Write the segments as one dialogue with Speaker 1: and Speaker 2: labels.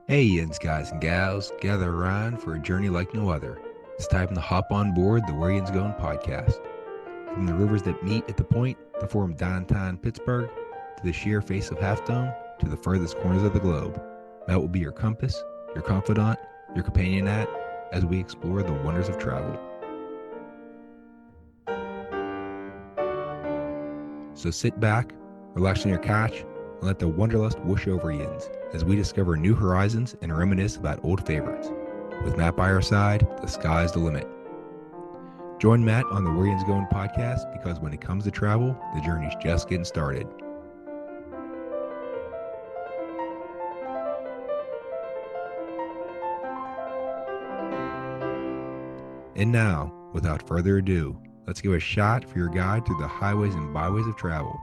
Speaker 1: Hey, Yinz guys and gals, gather around for a journey like no other. It's time to hop on board the Yinz Goin podcast. From the rivers that meet at the point to form downtown Pittsburgh, to the sheer face of Half Dome, to the furthest corners of the globe, Matt will be your compass, your confidant, your companion as we explore the wonders of travel. So sit back, relax on your couch, and let the wanderlust whoosh over Yinz as we discover new horizons and reminisce about old favorites. With Matt by our side, the sky's the limit. Join Matt on the Yinz Goin podcast because when it comes to travel, the journey's just getting started. And now, without further ado, let's give a shot for your guide through the highways and byways of travel.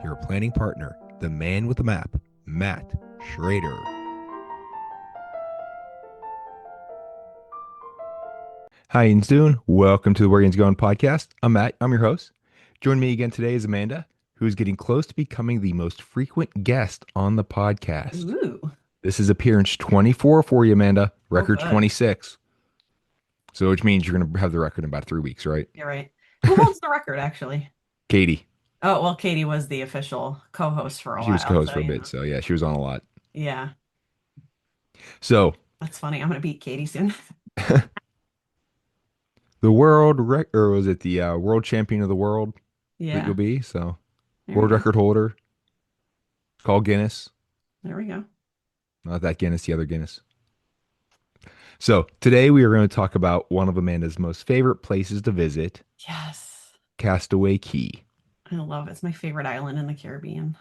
Speaker 1: Your planning partner, the man with the map, Matt Schraeder. Hi, Yinz doing? Welcome to the Where Yinz Going podcast. I'm Matt. I'm your host. Joining me again today is Amanda, who is getting close to becoming the most frequent guest on the podcast.
Speaker 2: Ooh.
Speaker 1: This is appearance 24 for you, Amanda. Record
Speaker 2: Good.
Speaker 1: 26. So, which means you're going to have the record in about 3 weeks, right?
Speaker 2: You're right. Who holds the record, actually?
Speaker 1: Katie.
Speaker 2: Oh, well, Katie was the official co-host for a
Speaker 1: She was
Speaker 2: while,
Speaker 1: co-host
Speaker 2: so
Speaker 1: for a bit, so yeah, she was on a lot.
Speaker 2: yeah,
Speaker 1: So,
Speaker 2: that's funny. I'm gonna beat Katie soon.
Speaker 1: the world or was it the world champion of the world that
Speaker 2: Yeah,
Speaker 1: you'll be? So,
Speaker 2: there we
Speaker 1: world
Speaker 2: go.
Speaker 1: record holder, called Guinness.
Speaker 2: There we go.
Speaker 1: Not that Guinness, the other Guinness. So, today we are going to talk about one of Amanda's most favorite places to visit,
Speaker 2: Yes,
Speaker 1: Castaway Cay.
Speaker 2: I love it. It's my favorite island in the Caribbean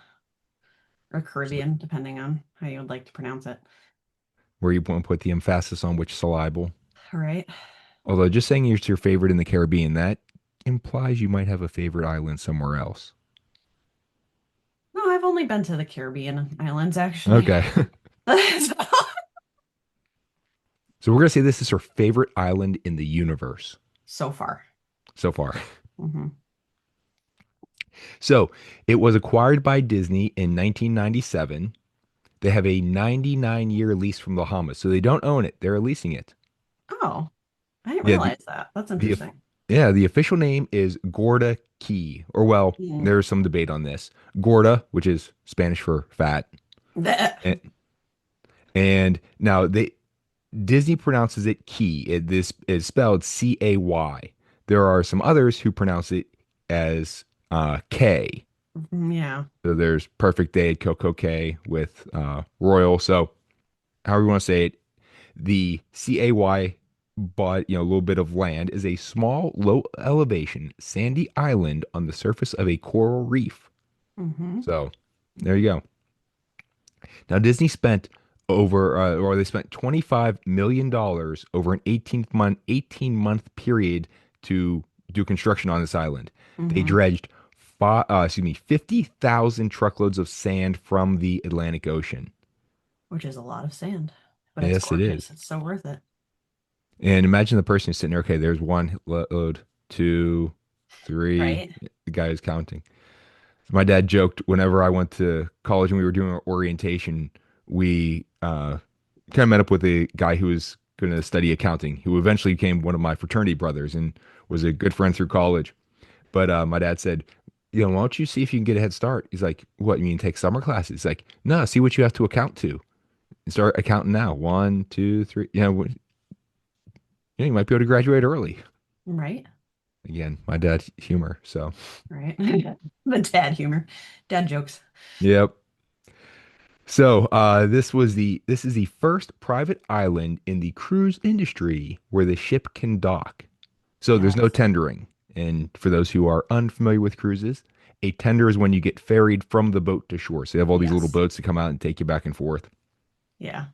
Speaker 2: or
Speaker 1: So,
Speaker 2: Caribbean, depending on how you would like to pronounce it.
Speaker 1: where you want to put the emphasis on which syllable.
Speaker 2: All right.
Speaker 1: Although just saying it's your favorite in the Caribbean, that implies you might have a favorite island somewhere else.
Speaker 2: No, I've only been to the Caribbean islands, actually.
Speaker 1: Okay. So we're going to say this is her favorite island in the universe
Speaker 2: So far.
Speaker 1: so far.
Speaker 2: Hmm.
Speaker 1: So it was acquired by Disney in 1997. They have a 99-year lease from the Bahamas. So they don't own it. They're leasing it.
Speaker 2: Oh, I didn't
Speaker 1: Yeah, the,
Speaker 2: realize that. That's
Speaker 1: the
Speaker 2: interesting.
Speaker 1: yeah, the official name is Gorda Key. Or well,
Speaker 2: Mm.
Speaker 1: there's some debate on this. Gorda, which is Spanish for fat.
Speaker 2: Bleh.
Speaker 1: And, and now Disney pronounces it Key. This is spelled Cay. There are some others who pronounce it as K.
Speaker 2: Yeah.
Speaker 1: So there's Perfect Day, Coco K with Royal. So however you want to say it, the Cay bought a little bit of land is a small, low elevation, sandy island on the surface of a coral reef.
Speaker 2: Hmm.
Speaker 1: So there you go. Now Disney spent or they spent $25 million over an 18-month period to do construction on this island. They
Speaker 2: Hmm.
Speaker 1: dredged 50,000 truckloads of sand from the Atlantic Ocean.
Speaker 2: Which is a lot of sand, but it's
Speaker 1: Yes, it
Speaker 2: gorgeous.
Speaker 1: is.
Speaker 2: It's so worth it.
Speaker 1: And imagine the person who's sitting there. Okay, there's one load, two, three.
Speaker 2: Right?
Speaker 1: The guy who's counting. My dad joked whenever I went to college and we were doing our orientation, we kind of met up with a guy who was going to study accounting, who eventually became one of my fraternity brothers and was a good friend through college. But my dad said, why don't you see if you can get a head start? He's like, what, you mean take summer classes? He's like, no, see what you have to account to and start accounting now. One, two, three. You might be able to graduate early.
Speaker 2: Right?
Speaker 1: Again, my dad's humor. So,
Speaker 2: Right. The dad humor, dad jokes.
Speaker 1: yep. So, this is the first private island in the cruise industry where the ship can dock. So there's no
Speaker 2: Yes.
Speaker 1: tendering. And for those who are unfamiliar with cruises, a tender is when you get ferried from the boat to shore. So you have all these little
Speaker 2: Yes.
Speaker 1: boats that come out and take you back and forth
Speaker 2: Yeah.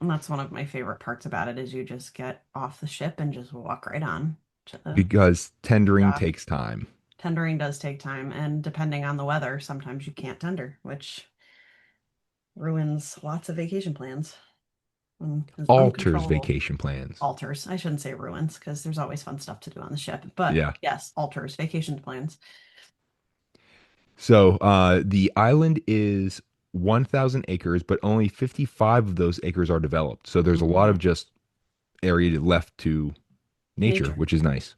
Speaker 2: And that's one of my favorite parts about it is you just get off the ship and just walk right on to the
Speaker 1: because tendering
Speaker 2: dock.
Speaker 1: takes time.
Speaker 2: Tendering does take time, and depending on the weather, sometimes you can't tender, which ruins lots of vacation plans and is
Speaker 1: Alters
Speaker 2: uncontrollable.
Speaker 1: vacation plans.
Speaker 2: Alters. I shouldn't say ruins because there's always fun stuff to do on the ship. But
Speaker 1: Yeah.
Speaker 2: yes, vacation plans.
Speaker 1: So the island is 1,000 acres, but only 55 of those acres are developed. So there's a lot of
Speaker 2: Hmm.
Speaker 1: just area left to nature,
Speaker 2: Nature,
Speaker 1: which is nice.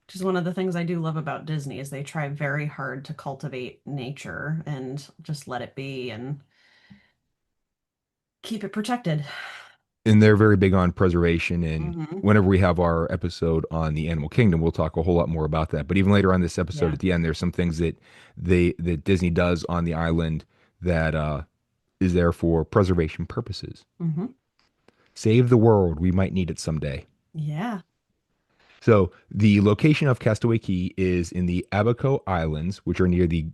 Speaker 2: which is one of the things I do love about Disney is they try very hard to cultivate nature and just let it be and keep it protected.
Speaker 1: And they're very big on preservation. And
Speaker 2: Hmm.
Speaker 1: whenever we have our episode on the animal kingdom, we'll talk a whole lot more about that. But even later on this episode
Speaker 2: Yeah.
Speaker 1: at the end, there's some things that Disney does on the island that is there for preservation purposes.
Speaker 2: Hmm.
Speaker 1: Save the world. We might need it someday.
Speaker 2: Yeah.
Speaker 1: So the location of Castaway Cay is in the Abaco Islands, which are and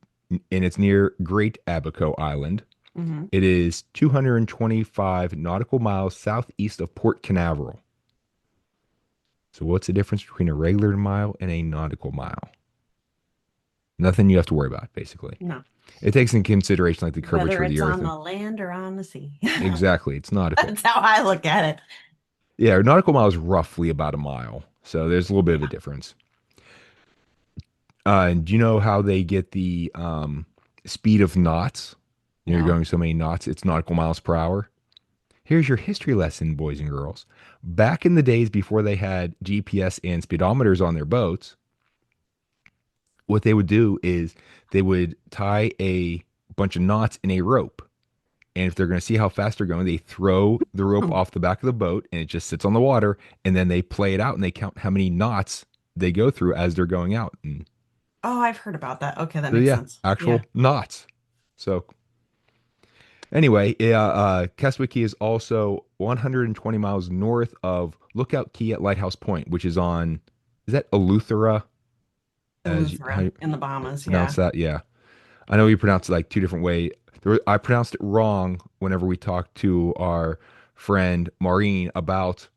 Speaker 1: it's near Great Abaco Island.
Speaker 2: Hmm.
Speaker 1: It is 225 nautical miles southeast of Port Canaveral. So what's the difference between a regular mile and a nautical mile? Nothing you have to worry about, basically.
Speaker 2: No.
Speaker 1: It takes into consideration like the
Speaker 2: Whether
Speaker 1: curvature of the
Speaker 2: it's
Speaker 1: earth
Speaker 2: on
Speaker 1: and
Speaker 2: the land or on the sea.
Speaker 1: exactly, it's nautical.
Speaker 2: That's how I look at it.
Speaker 1: Yeah, a nautical mile is roughly about a mile. So there's a little bit of a
Speaker 2: Yeah.
Speaker 1: difference. And do you know how they get the speed of knots? You're
Speaker 2: No.
Speaker 1: going so many knots, it's nautical miles per hour. Here's your history lesson, boys and girls. Back in the days before they had GPS and speedometers on their boats, what they would do is they would tie a bunch of knots in a rope. And if they're going to see how fast they're going, they throw the rope
Speaker 2: Oh,
Speaker 1: off the back of the boat and it just sits on the water. And then they play it out and they count how many knots they go through as they're going out. And
Speaker 2: I've heard about that. Okay, that
Speaker 1: so,
Speaker 2: makes
Speaker 1: yeah,
Speaker 2: sense. Yeah.
Speaker 1: actual knots. So, anyway, yeah, Castaway Cay is also 120 miles north of Lookout Key at Lighthouse Point, which is that Eleuthera, as how
Speaker 2: Eleuthera
Speaker 1: you
Speaker 2: in the Bahamas.
Speaker 1: pronounce
Speaker 2: Yeah.
Speaker 1: that? Yeah. I know you pronounce it like two different ways. I pronounced it wrong whenever we talked to our friend Maureen about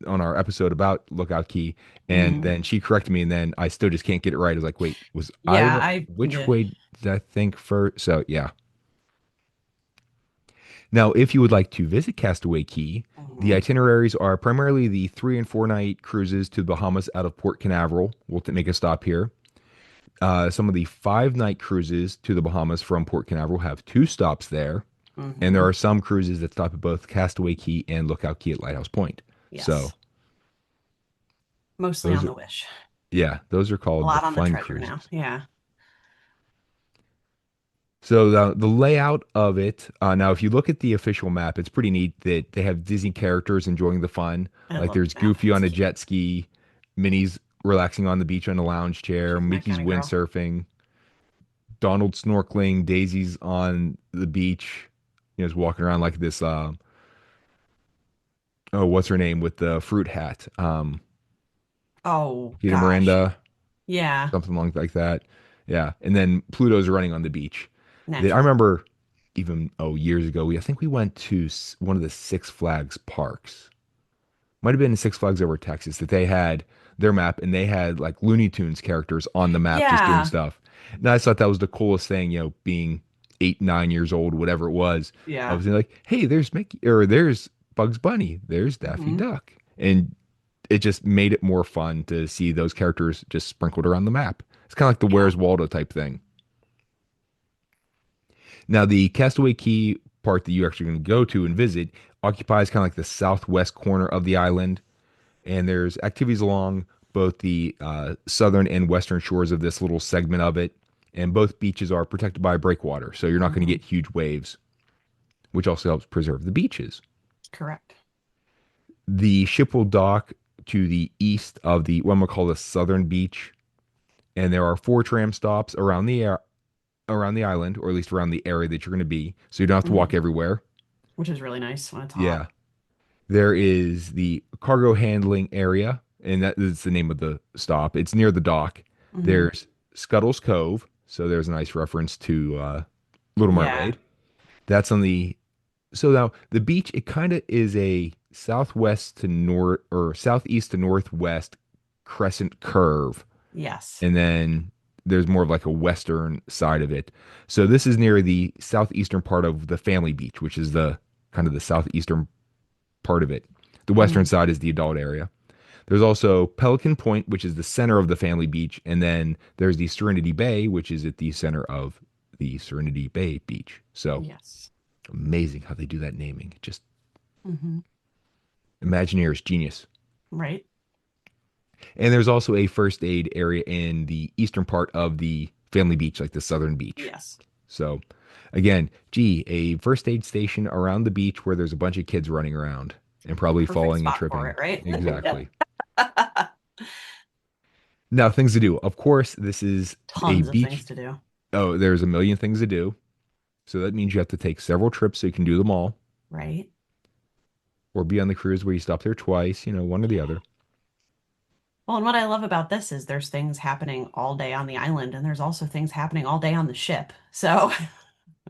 Speaker 1: on our episode about Lookout Key, and
Speaker 2: Hmm.
Speaker 1: then she corrected me, and then I still just can't get it right. I was like, wait, was I
Speaker 2: Yeah.
Speaker 1: which
Speaker 2: Yeah.
Speaker 1: way did I think first? So yeah. Now, if you would like to visit Castaway Key, the
Speaker 2: Hmm.
Speaker 1: itineraries are primarily the 3 and 4 night cruises to the Bahamas out of Port Canaveral. We'll make a stop here. Some of the 5 night cruises to the Bahamas from Port Canaveral have 2 stops there. And there
Speaker 2: Hmm.
Speaker 1: are some cruises that stop at both Castaway Key and Lookout Key at Lighthouse Point. So
Speaker 2: Yes. Mostly
Speaker 1: those
Speaker 2: on
Speaker 1: are,
Speaker 2: the Wish.
Speaker 1: yeah, those are
Speaker 2: A
Speaker 1: called the
Speaker 2: lot on the
Speaker 1: fun
Speaker 2: Treasure now.
Speaker 1: cruises.
Speaker 2: Yeah.
Speaker 1: So the layout of it, now if you look at the official map, it's pretty neat that they have Disney characters enjoying the fun.
Speaker 2: I
Speaker 1: Like
Speaker 2: love
Speaker 1: there's
Speaker 2: the map.
Speaker 1: Goofy
Speaker 2: It's
Speaker 1: on a
Speaker 2: cute.
Speaker 1: jet ski, Minnie's relaxing on the beach on a lounge chair,
Speaker 2: She's my
Speaker 1: Mickey's
Speaker 2: kind of girl.
Speaker 1: windsurfing, Donald snorkeling, Daisy's on the beach, is walking around like this. Oh, what's her name with the fruit hat?
Speaker 2: Oh
Speaker 1: Peter
Speaker 2: gosh.
Speaker 1: Miranda,
Speaker 2: Yeah.
Speaker 1: something like that. Yeah, and then Pluto's running on the beach. I
Speaker 2: Naturally.
Speaker 1: remember even years ago, I think we went to one of the Six Flags parks. Might have been Six Flags over Texas that they had their map and they had like Looney Tunes characters on the map just doing
Speaker 2: Yeah.
Speaker 1: stuff. And I thought that was the coolest thing, being 8, 9 years old, whatever it was. I
Speaker 2: Yeah.
Speaker 1: was like, hey, there's Mickey or there's Bugs Bunny, there's Daffy
Speaker 2: Hmm.
Speaker 1: Duck. And it just made it more fun to see those characters just sprinkled around the map. It's kind of like the
Speaker 2: Yeah.
Speaker 1: Where's Waldo type thing. Now, the Castaway Key part that you're actually going to go to and visit occupies kind of like the southwest corner of the island. And there's activities along both the southern and western shores of this little segment of it. And both beaches are protected by breakwater. So you're not going to
Speaker 2: Hmm.
Speaker 1: get huge waves, which also helps preserve the beaches.
Speaker 2: Correct.
Speaker 1: The ship will dock to the east of the what I'm going to call the southern beach. And there are 4 tram stops around the island, or at least around the area that you're going to be. So you don't have to walk
Speaker 2: Hmm.
Speaker 1: everywhere.
Speaker 2: Which is really nice when it's hot.
Speaker 1: Yeah. There is the cargo handling area, and that is the name of the stop. It's near the dock.
Speaker 2: Hmm.
Speaker 1: There's Scuttle's Cove, so there's a nice reference to Little
Speaker 2: Yeah.
Speaker 1: Mermaid. That's on the so now the beach. It kind of is a southwest to north or southeast to northwest crescent curve,
Speaker 2: Yes.
Speaker 1: and then there's more of like a western side of it. So this is near the southeastern part of the family beach, which is the kind of the southeastern part of it. The western
Speaker 2: Hmm.
Speaker 1: side is the adult area. There's also Pelican Point, which is the center of the family beach, and then there's the Serenity Bay, which is at the center of the Serenity Bay beach. So
Speaker 2: Yes.
Speaker 1: amazing how they do that naming. Just
Speaker 2: Hmm.
Speaker 1: Imagineers, genius.
Speaker 2: Right.
Speaker 1: And there's also a first aid area in the eastern part of the family beach, like the southern beach.
Speaker 2: Yes.
Speaker 1: So, again, gee, a first aid station around the beach where there's a bunch of kids running around and probably
Speaker 2: Perfect
Speaker 1: falling and
Speaker 2: spot for
Speaker 1: tripping.
Speaker 2: it, right?
Speaker 1: Exactly. Now, things to do. Of course, this is a
Speaker 2: Tons of things
Speaker 1: beach.
Speaker 2: to do.
Speaker 1: Oh, there's a million things to do. So that means you have to take several trips so you can do them all,
Speaker 2: Right.
Speaker 1: or be on the cruise where you stop there twice, one or the other.
Speaker 2: Well, and what I love about this is there's things happening all day on the island, and there's also things happening all day on the ship. So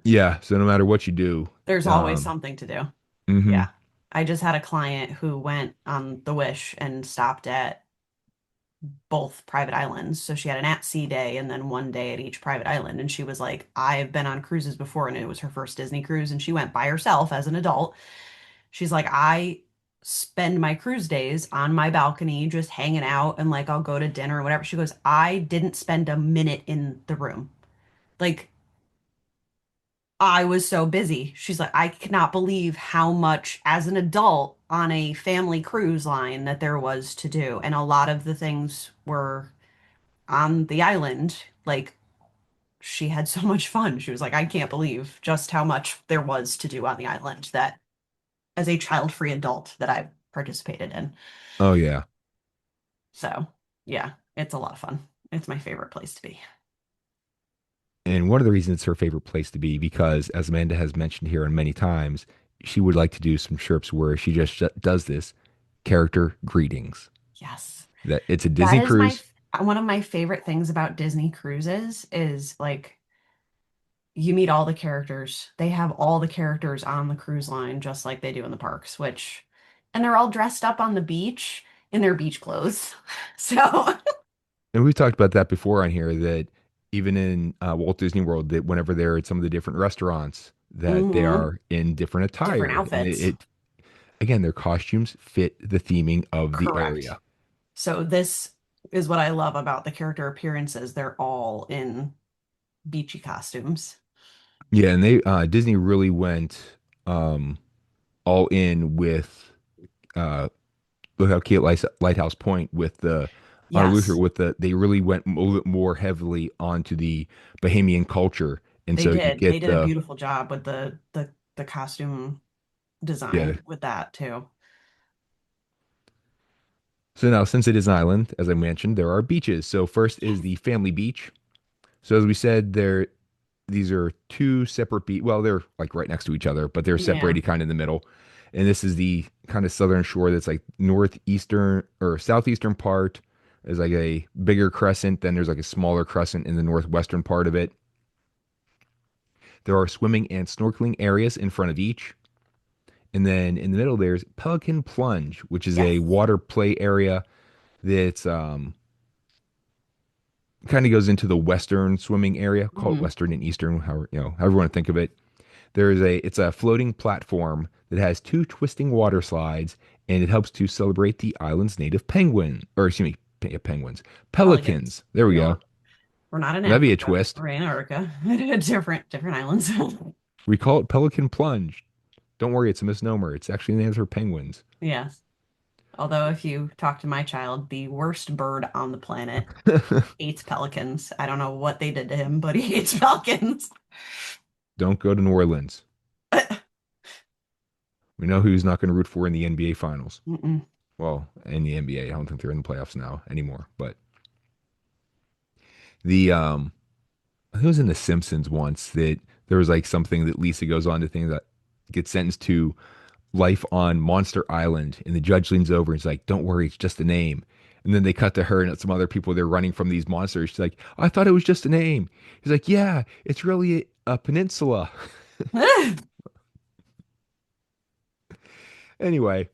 Speaker 1: Yeah. So no matter what you do,
Speaker 2: there's always
Speaker 1: um,
Speaker 2: something to do.
Speaker 1: hmm
Speaker 2: Yeah. I just had a client who went on the Wish and stopped at both private islands. So she had an at sea day and then one day at each private island. And she was like, I've been on cruises before, and it was her first Disney cruise. And she went by herself as an adult. She's like, I spend my cruise days on my balcony just hanging out and like I'll go to dinner or whatever. She goes, I didn't spend a minute in the room. Like, I was so busy. She's like, I cannot believe how much as an adult on a family cruise line that there was to do. And a lot of the things were on the island. Like, she had so much fun. She was like, I can't believe just how much there was to do on the island that as a child-free adult that I've participated in.
Speaker 1: Oh yeah.
Speaker 2: So, yeah, it's a lot of fun. It's my favorite place to be.
Speaker 1: And one of the reasons it's her favorite place to be because, as Amanda has mentioned here and many times, she would like to do some trips where she just does this character greetings.
Speaker 2: Yes.
Speaker 1: That it's a
Speaker 2: That
Speaker 1: Disney
Speaker 2: is my
Speaker 1: cruise.
Speaker 2: one of my favorite things about Disney cruises is like you meet all the characters. They have all the characters on the cruise line just like they do in the parks, which and they're all dressed up on the beach in their beach clothes. So,
Speaker 1: And we've talked about that before on here that even in Walt Disney World, that whenever they're at some of the different restaurants, that they
Speaker 2: mhm,
Speaker 1: are in different
Speaker 2: different
Speaker 1: attire. And
Speaker 2: outfits.
Speaker 1: again, their costumes fit the theming of the
Speaker 2: Correct.
Speaker 1: area.
Speaker 2: So this is what I love about the character appearances. They're all in beachy costumes.
Speaker 1: Yeah, and Disney really went um, all in with uh, Lookout Key at Lighthouse Point with the on Luther
Speaker 2: Yes,
Speaker 1: with they really went a little bit more heavily onto the Bahamian culture, and
Speaker 2: they
Speaker 1: so you
Speaker 2: did. They
Speaker 1: get
Speaker 2: did a beautiful job with the costume
Speaker 1: yeah.
Speaker 2: design with that too.
Speaker 1: So now, since it is an island, as I mentioned, there are beaches. So first is the family beach. So as we said, these are two separate beach. Well, they're like right next to each other, but they're
Speaker 2: Yeah.
Speaker 1: separated kind of in the middle. And this is the kind of southern shore that's like northeastern or southeastern part is like a bigger crescent. Then there's like a smaller crescent in the northwestern part of it. There are swimming and snorkeling areas in front of each. And then in the middle, there's Pelican Plunge, which is
Speaker 2: Yes.
Speaker 1: a water play area that's kind of goes into the western swimming area, call it
Speaker 2: Hmm.
Speaker 1: western and eastern, however you want to think of it. It's a floating platform that has two twisting water slides, and it helps to celebrate the island's native penguin, or excuse me, penguins,
Speaker 2: Pelicans.
Speaker 1: pelicans. There we go.
Speaker 2: No, we're not in
Speaker 1: That'd be a
Speaker 2: Africa
Speaker 1: twist.
Speaker 2: or Antarctica. Different islands.
Speaker 1: We call it Pelican Plunge. Don't worry, it's a misnomer. It's actually named for penguins.
Speaker 2: Yes. Although if you talk to my child, the worst bird on the planet hates pelicans. I don't know what they did to him, but he hates pelicans.
Speaker 1: Don't go to New Orleans. We know who's not going to root for in the NBA finals.
Speaker 2: Mm-mm.
Speaker 1: Well, in the NBA, I don't think they're in the playoffs now anymore. But the I think it was in The Simpsons once that there was like something that Lisa goes on to think that gets sentenced to life on Monster Island, and the judge leans over and he's like, "Don't worry, it's just a name." And then they cut to her and some other people. They're running from these monsters. She's like, "I thought it was just a name." He's like, "Yeah, it's really a peninsula." Anyway,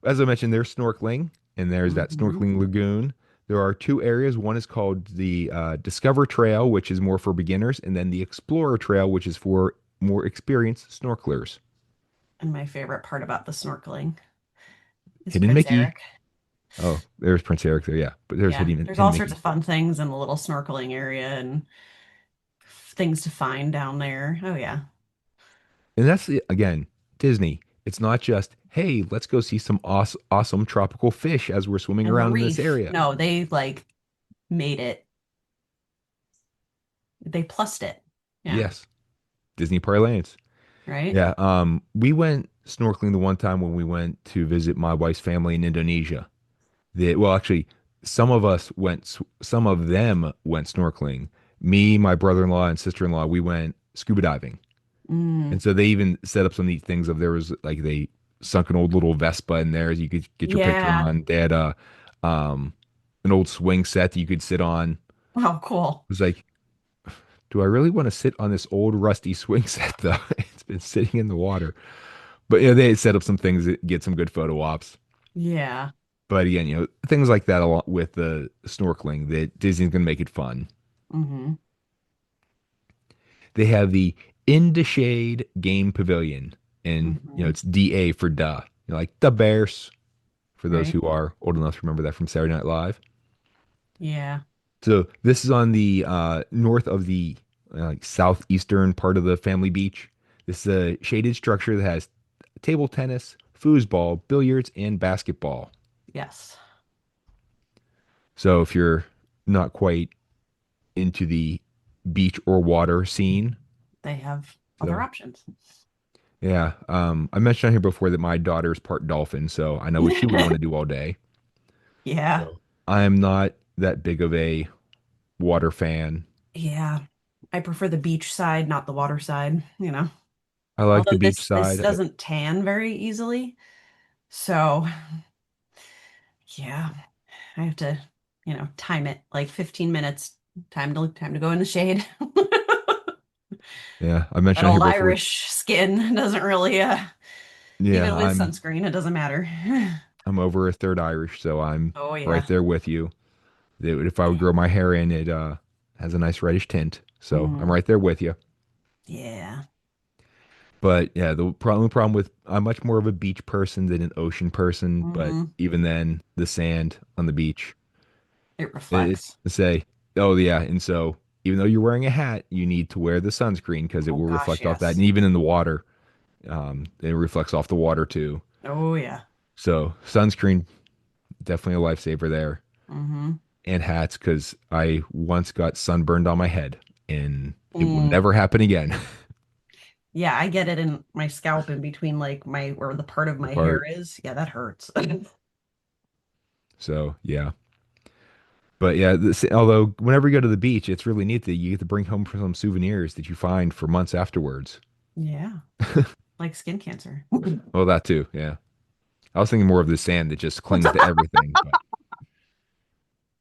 Speaker 1: as I mentioned, there's snorkeling, and there's that
Speaker 2: Mhm.
Speaker 1: snorkeling lagoon. There are two areas. One is called the Discover Trail, which is more for beginners, and then the Explorer Trail, which is for more experienced snorkelers.
Speaker 2: And my favorite part about the snorkeling is
Speaker 1: Hidden
Speaker 2: Prince
Speaker 1: Mickey.
Speaker 2: Eric.
Speaker 1: Oh, there's Prince Eric there, yeah. But there's
Speaker 2: Yeah,
Speaker 1: Hidden,
Speaker 2: there's
Speaker 1: Hidden
Speaker 2: all sorts
Speaker 1: Mickey.
Speaker 2: of fun things in the little snorkeling area and things to find down there. Oh yeah.
Speaker 1: And that's again, Disney. It's not just, hey, let's go see some awesome tropical fish as we're swimming
Speaker 2: And the
Speaker 1: around in this
Speaker 2: reef.
Speaker 1: area.
Speaker 2: No, they like made it. They plussed it. Yeah.
Speaker 1: Yes, Disney Parlance.
Speaker 2: Right?
Speaker 1: Yeah, we went snorkeling the one time when we went to visit my wife's family in Indonesia. Well, actually, some of them went snorkeling. Me, my brother-in-law, and sister-in-law, we went scuba diving.
Speaker 2: Mm.
Speaker 1: And so they even set up some neat things of there was like they sunk an old little Vespa in there you could get your picture
Speaker 2: Yeah.
Speaker 1: on. They had um an old swing set that you could sit on. It
Speaker 2: Oh, cool.
Speaker 1: was like, do I really want to sit on this old rusty swing set though? It's been sitting in the water. But yeah, they had set up some things that get some good photo ops.
Speaker 2: Yeah.
Speaker 1: But again, things like that along with the snorkeling that Disney's gonna make it fun.
Speaker 2: Hmm.
Speaker 1: They have the In the Shade Game Pavilion, and
Speaker 2: Hmm.
Speaker 1: it's DA for duh. Like the Bears, for those
Speaker 2: Right?
Speaker 1: who are old enough to remember that from Saturday Night Live.
Speaker 2: Yeah.
Speaker 1: So this is on the north of the like southeastern part of the family beach. This is a shaded structure that has table tennis, foosball, billiards, and basketball.
Speaker 2: Yes.
Speaker 1: So if you're not quite into the beach or water scene,
Speaker 2: They have other
Speaker 1: so
Speaker 2: options.
Speaker 1: yeah, I mentioned on here before that my daughter's part dolphin, so I know what she would want to do all day.
Speaker 2: Yeah.
Speaker 1: So I'm not that big of a water fan.
Speaker 2: Yeah. I prefer the beach side, not the water side, you know.
Speaker 1: I like the
Speaker 2: Although
Speaker 1: beach
Speaker 2: this
Speaker 1: side.
Speaker 2: doesn't tan very easily. So, yeah, I have to, time it like 15 minutes. Time to go in the shade.
Speaker 1: Yeah, I
Speaker 2: That
Speaker 1: mentioned on here
Speaker 2: old
Speaker 1: before.
Speaker 2: Irish skin doesn't really
Speaker 1: Yeah,
Speaker 2: even with sunscreen, it doesn't matter.
Speaker 1: I'm over a third Irish, so I'm
Speaker 2: Oh
Speaker 1: right
Speaker 2: yeah.
Speaker 1: there with you. If I would grow my hair in, it has a nice reddish tint, so I'm
Speaker 2: Mm,
Speaker 1: right there with you.
Speaker 2: yeah.
Speaker 1: But yeah, the problem with I'm much more of a beach person than an ocean person. But
Speaker 2: Hmm.
Speaker 1: even then, the sand on the beach,
Speaker 2: It
Speaker 1: it
Speaker 2: reflects.
Speaker 1: say, oh yeah, and so even though you're wearing a hat, you need to wear the sunscreen because it
Speaker 2: Oh
Speaker 1: will
Speaker 2: gosh,
Speaker 1: reflect off that, and
Speaker 2: yes.
Speaker 1: even in the water, it reflects off the water too.
Speaker 2: Oh yeah.
Speaker 1: So sunscreen definitely a lifesaver there,
Speaker 2: Hmm.
Speaker 1: and hats because I once got sunburned on my head, and it will
Speaker 2: Mm.
Speaker 1: never happen again.
Speaker 2: Yeah, I get it in my scalp in between like my where the part of
Speaker 1: The
Speaker 2: my hair
Speaker 1: part.
Speaker 2: is. Yeah, that hurts.
Speaker 1: So yeah. But yeah, although whenever you go to the beach, it's really neat that you get to bring home some souvenirs that you find for months afterwards.
Speaker 2: Yeah, like skin cancer.
Speaker 1: Well, that too. Yeah. I was thinking more of the sand that just clings to everything. But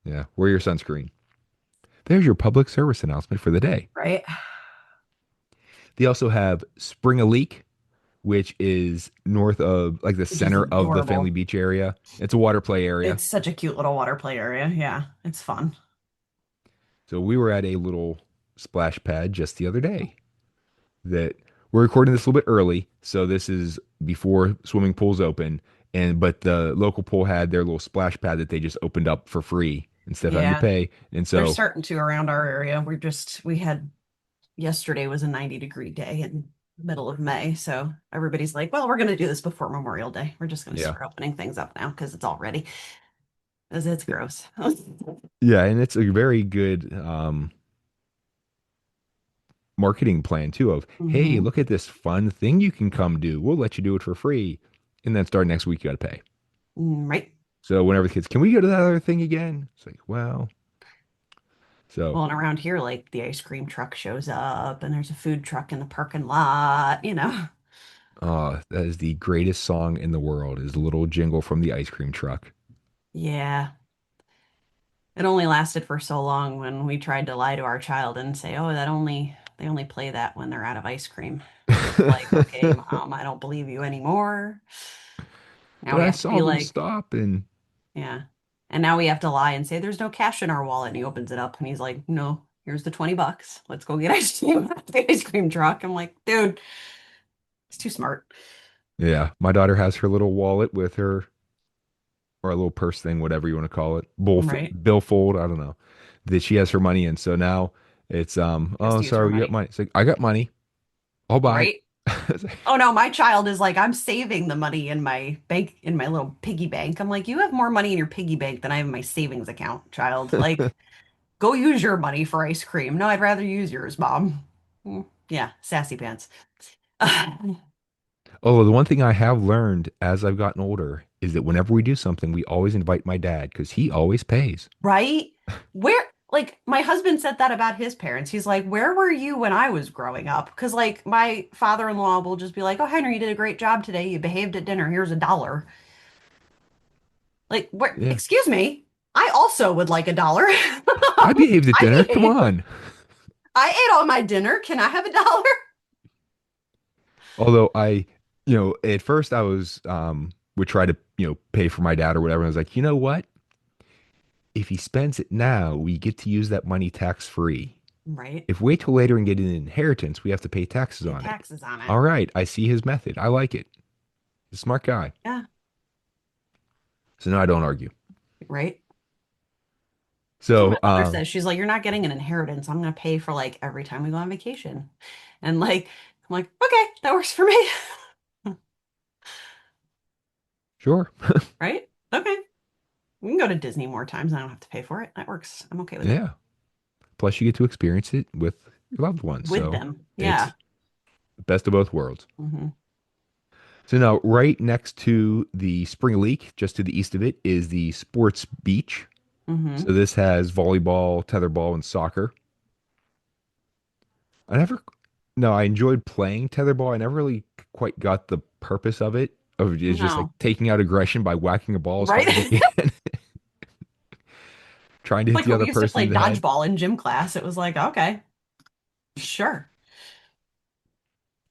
Speaker 1: yeah, wear your sunscreen. There's your public service announcement for the day.
Speaker 2: Right?
Speaker 1: They also have Spring a Leak, which is north of like the
Speaker 2: Which is
Speaker 1: center of the Family
Speaker 2: adorable.
Speaker 1: Beach area. It's a water play area.
Speaker 2: It's such a cute little water play area. Yeah, it's fun.
Speaker 1: So we were at a little splash pad just the other day that we're recording this a little bit early. So this is before swimming pools open. But the local pool had their little splash pad that they just opened up for free instead of having to
Speaker 2: Yeah,
Speaker 1: pay. And
Speaker 2: they're
Speaker 1: so,
Speaker 2: starting to around our area. We had yesterday was a 90-degree day in the middle of May. So everybody's like, well, we're going to do this before Memorial Day. We're just going to
Speaker 1: yeah.
Speaker 2: start opening things up now because it's all ready. Because it's gross.
Speaker 1: Yeah. And it's a very good marketing plan too of, hey,
Speaker 2: Hmm.
Speaker 1: look at this fun thing you can come do. We'll let you do it for free. And then start next week, you got to pay.
Speaker 2: Right.
Speaker 1: So whenever the kids, can we go to that other thing again? It's like, well, so
Speaker 2: Well, and around here, like the ice cream truck shows up and there's a food truck in the parking lot.
Speaker 1: that is the greatest song in the world is a little jingle from the ice cream truck.
Speaker 2: Yeah. It only lasted for so long when we tried to lie to our child and say, oh, they only play that when they're out of ice cream. Like, okay, mom, I don't believe you anymore. Now
Speaker 1: But
Speaker 2: we
Speaker 1: I
Speaker 2: have to
Speaker 1: saw
Speaker 2: be
Speaker 1: them
Speaker 2: like,
Speaker 1: stop and
Speaker 2: yeah. And now we have to lie and say there's no cash in our wallet. And he opens it up and he's like, no, here's the $20. Let's go get ice cream at the ice cream truck. I'm like, dude, it's too smart.
Speaker 1: yeah, my daughter has her little wallet with her or a little purse thing, whatever you want to call it,
Speaker 2: Right.
Speaker 1: billfold, I don't know, that she has her money in. So now, It's
Speaker 2: He has
Speaker 1: oh
Speaker 2: to use her
Speaker 1: sorry, you got
Speaker 2: money,
Speaker 1: money. It's like I got money. I'll buy.
Speaker 2: right? Oh no, my child is like, I'm saving the money in my bank, in my little piggy bank. I'm like, you have more money in your piggy bank than I have in my savings account, child. Like, go use your money for ice cream. No, I'd rather use yours, mom. Yeah, sassy pants.
Speaker 1: Oh, the one thing I have learned as I've gotten older is that whenever we do something, we always invite my dad because he always pays.
Speaker 2: Right? Where, like, my husband said that about his parents. He's like, where were you when I was growing up? Because, like, my father-in-law will just be like, oh, Henry, you did a great job today. You behaved at dinner. Here's $1. Like, where,
Speaker 1: Yeah.
Speaker 2: excuse me. I also would like $1.
Speaker 1: I behaved at
Speaker 2: I
Speaker 1: dinner. Come
Speaker 2: behave.
Speaker 1: on.
Speaker 2: I ate all my dinner. Can I have $1?
Speaker 1: Although at first I was would try to, pay for my dad or whatever. And I was like, you know what? If he spends it now, we get to use that money tax free.
Speaker 2: Right.
Speaker 1: If we wait till later and get an inheritance, we have to pay taxes
Speaker 2: Pay
Speaker 1: on it.
Speaker 2: taxes on it.
Speaker 1: All right, I see his method. I like it. He's a smart guy.
Speaker 2: Yeah.
Speaker 1: So no, I don't argue.
Speaker 2: Right. That's what
Speaker 1: So
Speaker 2: my mother says. She's like, you're not getting an inheritance. I'm going to pay for like every time we go on vacation. And like, I'm like, okay, that works for me.
Speaker 1: sure.
Speaker 2: Right? Okay. We can go to Disney more times. I don't have to pay for it. That works. I'm okay with it.
Speaker 1: Yeah. Plus you get to experience it with your loved ones.
Speaker 2: With
Speaker 1: So
Speaker 2: them. Yeah.
Speaker 1: it's the best of both worlds.
Speaker 2: Hmm.
Speaker 1: So now right next to the Spring Leak, just to the east of it, is the Sports Beach. So
Speaker 2: Hmm.
Speaker 1: this has volleyball, tetherball, and soccer. I never, no, I enjoyed playing tetherball. I never really quite got the purpose of it, of it's just like
Speaker 2: No.
Speaker 1: taking out aggression by whacking a ball as
Speaker 2: Right?
Speaker 1: hard as you can, trying to hit
Speaker 2: Like
Speaker 1: the
Speaker 2: when we
Speaker 1: other
Speaker 2: used to
Speaker 1: person in
Speaker 2: play
Speaker 1: the head.
Speaker 2: dodgeball in gym class, it was like, okay, sure.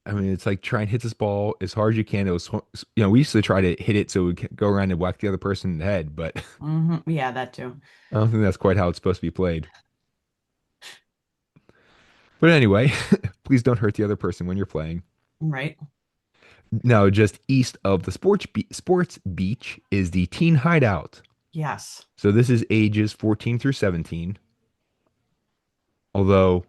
Speaker 1: I mean, it's like try and hit this ball as hard as you can. It was, we used to try to hit it so we could go around and whack the other person in the head, but
Speaker 2: Hmm. Yeah, that too.
Speaker 1: I don't think that's quite how it's supposed to be played. But anyway, please don't hurt the other person when you're playing.
Speaker 2: Right.
Speaker 1: Now, just east of the sports beach is the teen hideout.
Speaker 2: Yes.
Speaker 1: So this is ages 14 through 17. Although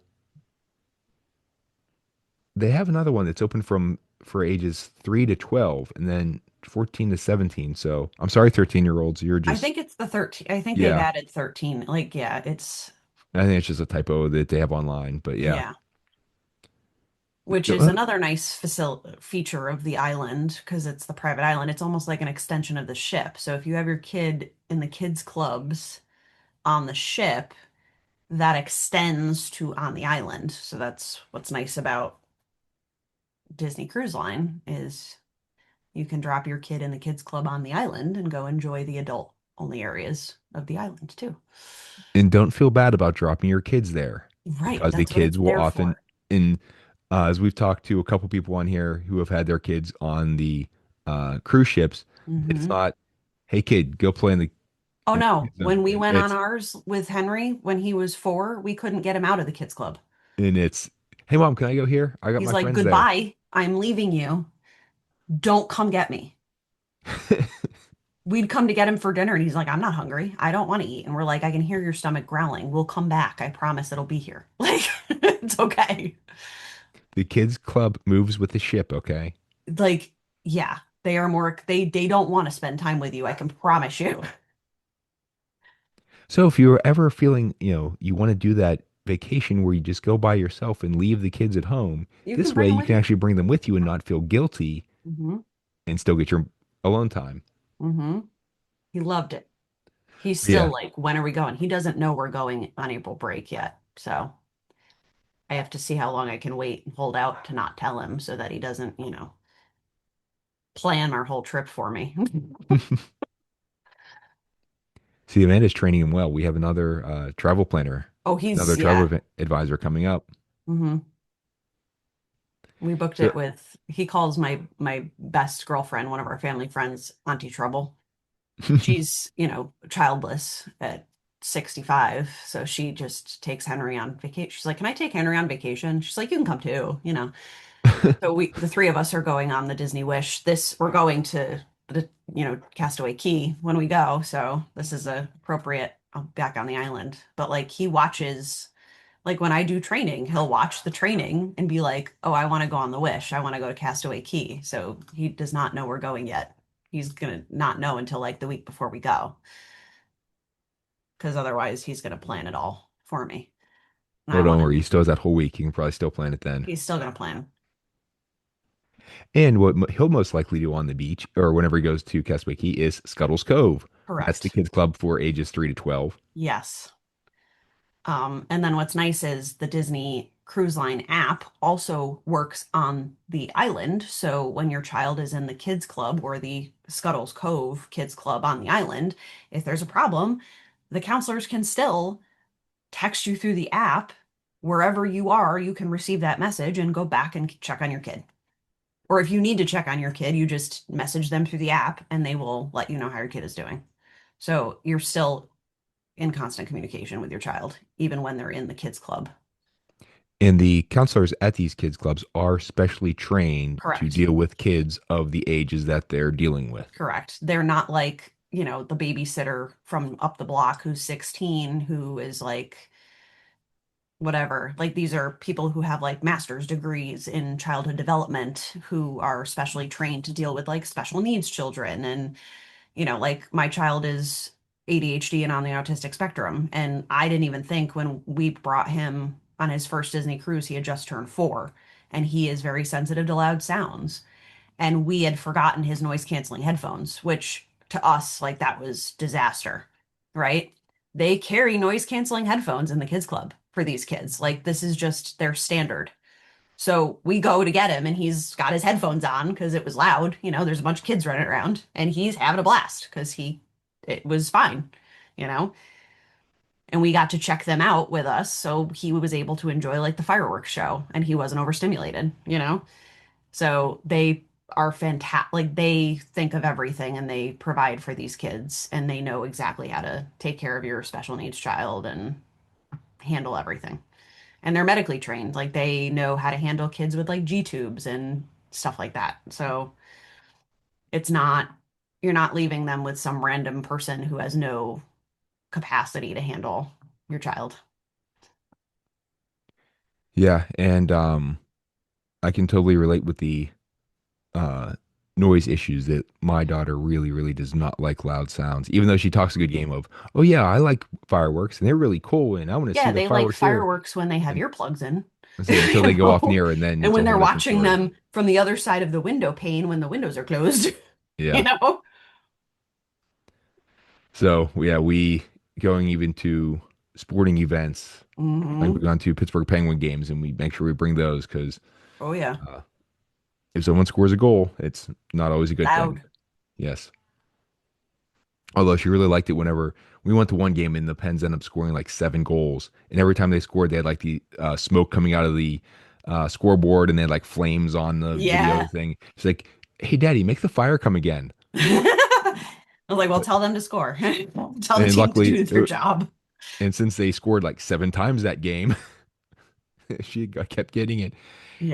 Speaker 1: they have another one that's open from for ages 3 to 12 and then 14 to 17. So I'm sorry, 13-year-olds. You're
Speaker 2: I
Speaker 1: just,
Speaker 2: think it's the 13. I think they've
Speaker 1: yeah,
Speaker 2: added 13. Like, yeah, it's,
Speaker 1: I think it's just a typo that they have online. But yeah.
Speaker 2: yeah, which is
Speaker 1: Uh,
Speaker 2: another nice feature of the island because it's the private island. It's almost like an extension of the ship. So if you have your kid in the kids' clubs on the ship, that extends to on the island. So that's what's nice about Disney Cruise Line is you can drop your kid in the kids club on the island and go enjoy the adult only areas of the island too.
Speaker 1: And don't feel bad about dropping your kids there
Speaker 2: Right,
Speaker 1: because the
Speaker 2: that's what it's
Speaker 1: kids will
Speaker 2: there
Speaker 1: often,
Speaker 2: for.
Speaker 1: in as we've talked to a couple people on here who have had their kids on the cruise ships, it's
Speaker 2: Hmm.
Speaker 1: not, hey kid, go play in
Speaker 2: Oh
Speaker 1: the
Speaker 2: no,
Speaker 1: kids zone.
Speaker 2: when we went on
Speaker 1: It's
Speaker 2: ours with Henry when he was 4, we couldn't get him out of the kids club.
Speaker 1: and it's, hey mom, can I go here? I got
Speaker 2: He's
Speaker 1: my
Speaker 2: like,
Speaker 1: friends there.
Speaker 2: "Goodbye, I'm leaving you. Don't come get me." We'd come to get him for dinner and he's like, "I'm not hungry. I don't want to eat." And we're like, "I can hear your stomach growling. We'll come back. I promise it'll be here." Like, it's okay.
Speaker 1: The kids club moves with the ship, okay?
Speaker 2: Like, yeah, they are more they don't want to spend time with you, I can promise you.
Speaker 1: So if you're ever feeling, you want to do that vacation where you just go by yourself and leave the kids at home,
Speaker 2: You can
Speaker 1: this
Speaker 2: bring
Speaker 1: way
Speaker 2: them
Speaker 1: you
Speaker 2: with
Speaker 1: can
Speaker 2: you.
Speaker 1: actually bring them with you and not feel guilty
Speaker 2: Hmm.
Speaker 1: and still get your alone time.
Speaker 2: Hmm. He loved it. He's still
Speaker 1: Yeah.
Speaker 2: like, when are we going? He doesn't know we're going on April break yet. So I have to see how long I can wait and hold out to not tell him so that he doesn't, plan our whole trip for me.
Speaker 1: See, Amanda's training him well. We have another travel planner,
Speaker 2: Oh,
Speaker 1: another travel
Speaker 2: yeah.
Speaker 1: advisor coming up.
Speaker 2: Hmm. We booked
Speaker 1: So
Speaker 2: it with, he calls my best girlfriend, one of our family friends, Auntie Trouble. She's, childless at 65. So she just takes Henry on vacation. She's like, "Can I take Henry on vacation?" She's like, "You can come too." So the three of us are going on the Disney Wish. We're going to Castaway Cay when we go. So this is appropriate back on the island. But like he watches Like when I do training, he'll watch the training and be like, "Oh, I want to go on the Wish. I want to go to Castaway Cay." So he does not know we're going yet. He's gonna not know until like the week before we go, because otherwise he's gonna plan it all for me. And
Speaker 1: Oh,
Speaker 2: I
Speaker 1: don't
Speaker 2: want to.
Speaker 1: worry. He still has that whole week. He can probably still plan it then.
Speaker 2: He's still gonna plan.
Speaker 1: And what he'll most likely do on the beach or whenever he goes to Castaway Cay is Scuttle's Cove. That's the
Speaker 2: Correct.
Speaker 1: kids club for ages 3 to 12.
Speaker 2: Yes. And then what's nice is the Disney Cruise Line app also works on the island. So when your child is in the kids club or the Scuttles Cove kids club on the island, if there's a problem, the counselors can still text you through the app. Wherever you are, you can receive that message and go back and check on your kid. Or if you need to check on your kid, you just message them through the app and they will let you know how your kid is doing. So you're still in constant communication with your child, even when they're in the kids club.
Speaker 1: And the counselors at these kids clubs are specially trained to
Speaker 2: Correct.
Speaker 1: deal with kids of the ages that they're dealing with.
Speaker 2: Correct. They're not like, the babysitter from up the block who's 16, who is like, whatever. Like these are people who have like master's degrees in childhood development who are specially trained to deal with like special needs children. And, like my child is ADHD and on the autistic spectrum. And I didn't even think when we brought him on his first Disney cruise, he had just turned 4 and he is very sensitive to loud sounds. And we had forgotten his noise canceling headphones, which to us, like that was disaster, right? They carry noise canceling headphones in the kids club for these kids. Like this is just their standard. So we go to get him and he's got his headphones on because it was loud. There's a bunch of kids running around and he's having a blast because it was fine, you know? And we got to check them out with us. So he was able to enjoy like the fireworks show and he wasn't overstimulated. So they are fantastic. Like they think of everything and they provide for these kids and they know exactly how to take care of your special needs child and handle everything. And they're medically trained. Like they know how to handle kids with like G tubes and stuff like that. So it's not, you're not leaving them with some random person who has no capacity to handle your child.
Speaker 1: Yeah, and I can totally relate with the uh noise issues that my daughter really, really does not like loud sounds, even though she talks a good game of, oh yeah, I like fireworks and they're really cool and I want to see
Speaker 2: Yeah,
Speaker 1: the
Speaker 2: they like
Speaker 1: fireworks there.
Speaker 2: fireworks when they have
Speaker 1: And
Speaker 2: earplugs in,
Speaker 1: I say until they go off near and then
Speaker 2: and
Speaker 1: it's a
Speaker 2: when
Speaker 1: whole
Speaker 2: they're
Speaker 1: different
Speaker 2: watching
Speaker 1: story.
Speaker 2: them from the other side of the window pane when the windows are closed, you
Speaker 1: Yeah.
Speaker 2: know?
Speaker 1: So yeah, we going even to sporting events. Like we've
Speaker 2: Hmm.
Speaker 1: gone to Pittsburgh Penguin games and we make sure we bring those because
Speaker 2: Oh yeah.
Speaker 1: uh, if someone scores a goal, it's not always a good thing.
Speaker 2: Loud.
Speaker 1: Yes. Although she really liked it whenever we went to one game and the Pens ended up scoring like 7 goals. And every time they scored, they had like the smoke coming out of the scoreboard and they had like flames on the video
Speaker 2: Yeah.
Speaker 1: thing. She's like, hey, Daddy, make the fire come again.
Speaker 2: I was like, well,
Speaker 1: But,
Speaker 2: tell them to score. Tell the
Speaker 1: and
Speaker 2: team to
Speaker 1: luckily,
Speaker 2: do their job.
Speaker 1: and since they scored like 7 times that game, kept getting it.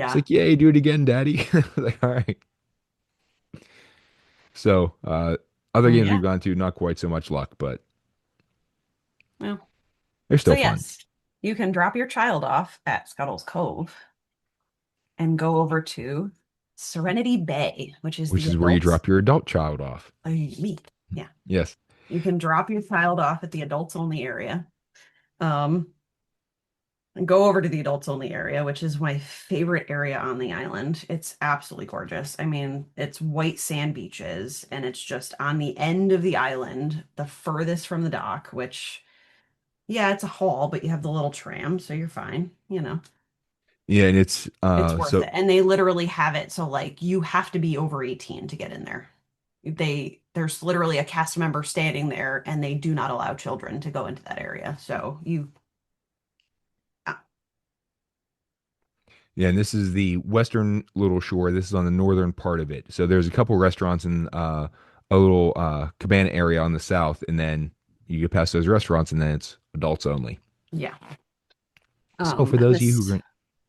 Speaker 1: She's
Speaker 2: Yeah.
Speaker 1: like, yay, do it again, Daddy. I was like, all right. So, other
Speaker 2: Oh
Speaker 1: games we've
Speaker 2: yeah.
Speaker 1: gone to, not quite so much luck, but
Speaker 2: Well,
Speaker 1: they're
Speaker 2: so
Speaker 1: still fun,
Speaker 2: yes, you can drop your child off at Scuttle's Cove and go over to Serenity Bay, which is
Speaker 1: which
Speaker 2: the
Speaker 1: is where you
Speaker 2: adults.
Speaker 1: drop your adult child off.
Speaker 2: Me. Yeah.
Speaker 1: Yes.
Speaker 2: You can drop your child off at the adults only area. Um, and go over to the adults only area, which is my favorite area on the island. It's absolutely gorgeous. I mean, it's white sand beaches and it's just on the end of the island, the furthest from the dock, which, yeah, it's a haul, but you have the little tram, so you're fine.
Speaker 1: Yeah, and it's
Speaker 2: It's worth
Speaker 1: so
Speaker 2: it. And they literally have it so like you have to be over 18 to get in there. There's literally a cast member standing there and they do not allow children to go into that area. So you uh,
Speaker 1: yeah, and this is the western little shore. This is on the northern part of it. So there's a couple restaurants in a little cabana area on the south, and then you get past those restaurants, and then it's adults only.
Speaker 2: yeah.
Speaker 1: So for
Speaker 2: And
Speaker 1: those of you
Speaker 2: this
Speaker 1: who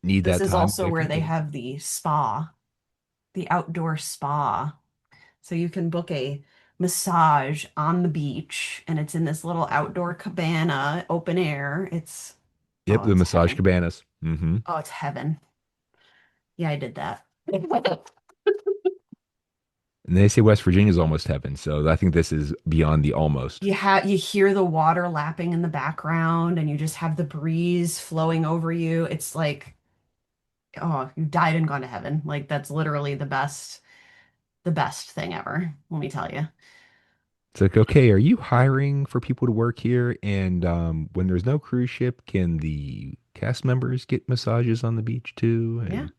Speaker 1: need
Speaker 2: this
Speaker 1: that
Speaker 2: is
Speaker 1: time
Speaker 2: also
Speaker 1: away
Speaker 2: where
Speaker 1: from
Speaker 2: they
Speaker 1: kids,
Speaker 2: have the spa, the outdoor spa. So you can book a massage on the beach and it's in this little outdoor cabana, open air. It's
Speaker 1: Yep,
Speaker 2: Oh,
Speaker 1: the
Speaker 2: it's
Speaker 1: massage
Speaker 2: heaven.
Speaker 1: cabanas. Hmm.
Speaker 2: Oh, it's heaven. Yeah, I did that.
Speaker 1: And they say West Virginia is almost heaven, so I think this is beyond the almost.
Speaker 2: You hear the water lapping in the background and you just have the breeze flowing over you. It's like, oh, you died and gone to heaven. Like that's literally the best thing ever, let me tell you.
Speaker 1: It's like, okay, are you hiring for people to work here? And when there's no cruise ship, can the cast members get massages on the beach too?
Speaker 2: Yeah.
Speaker 1: And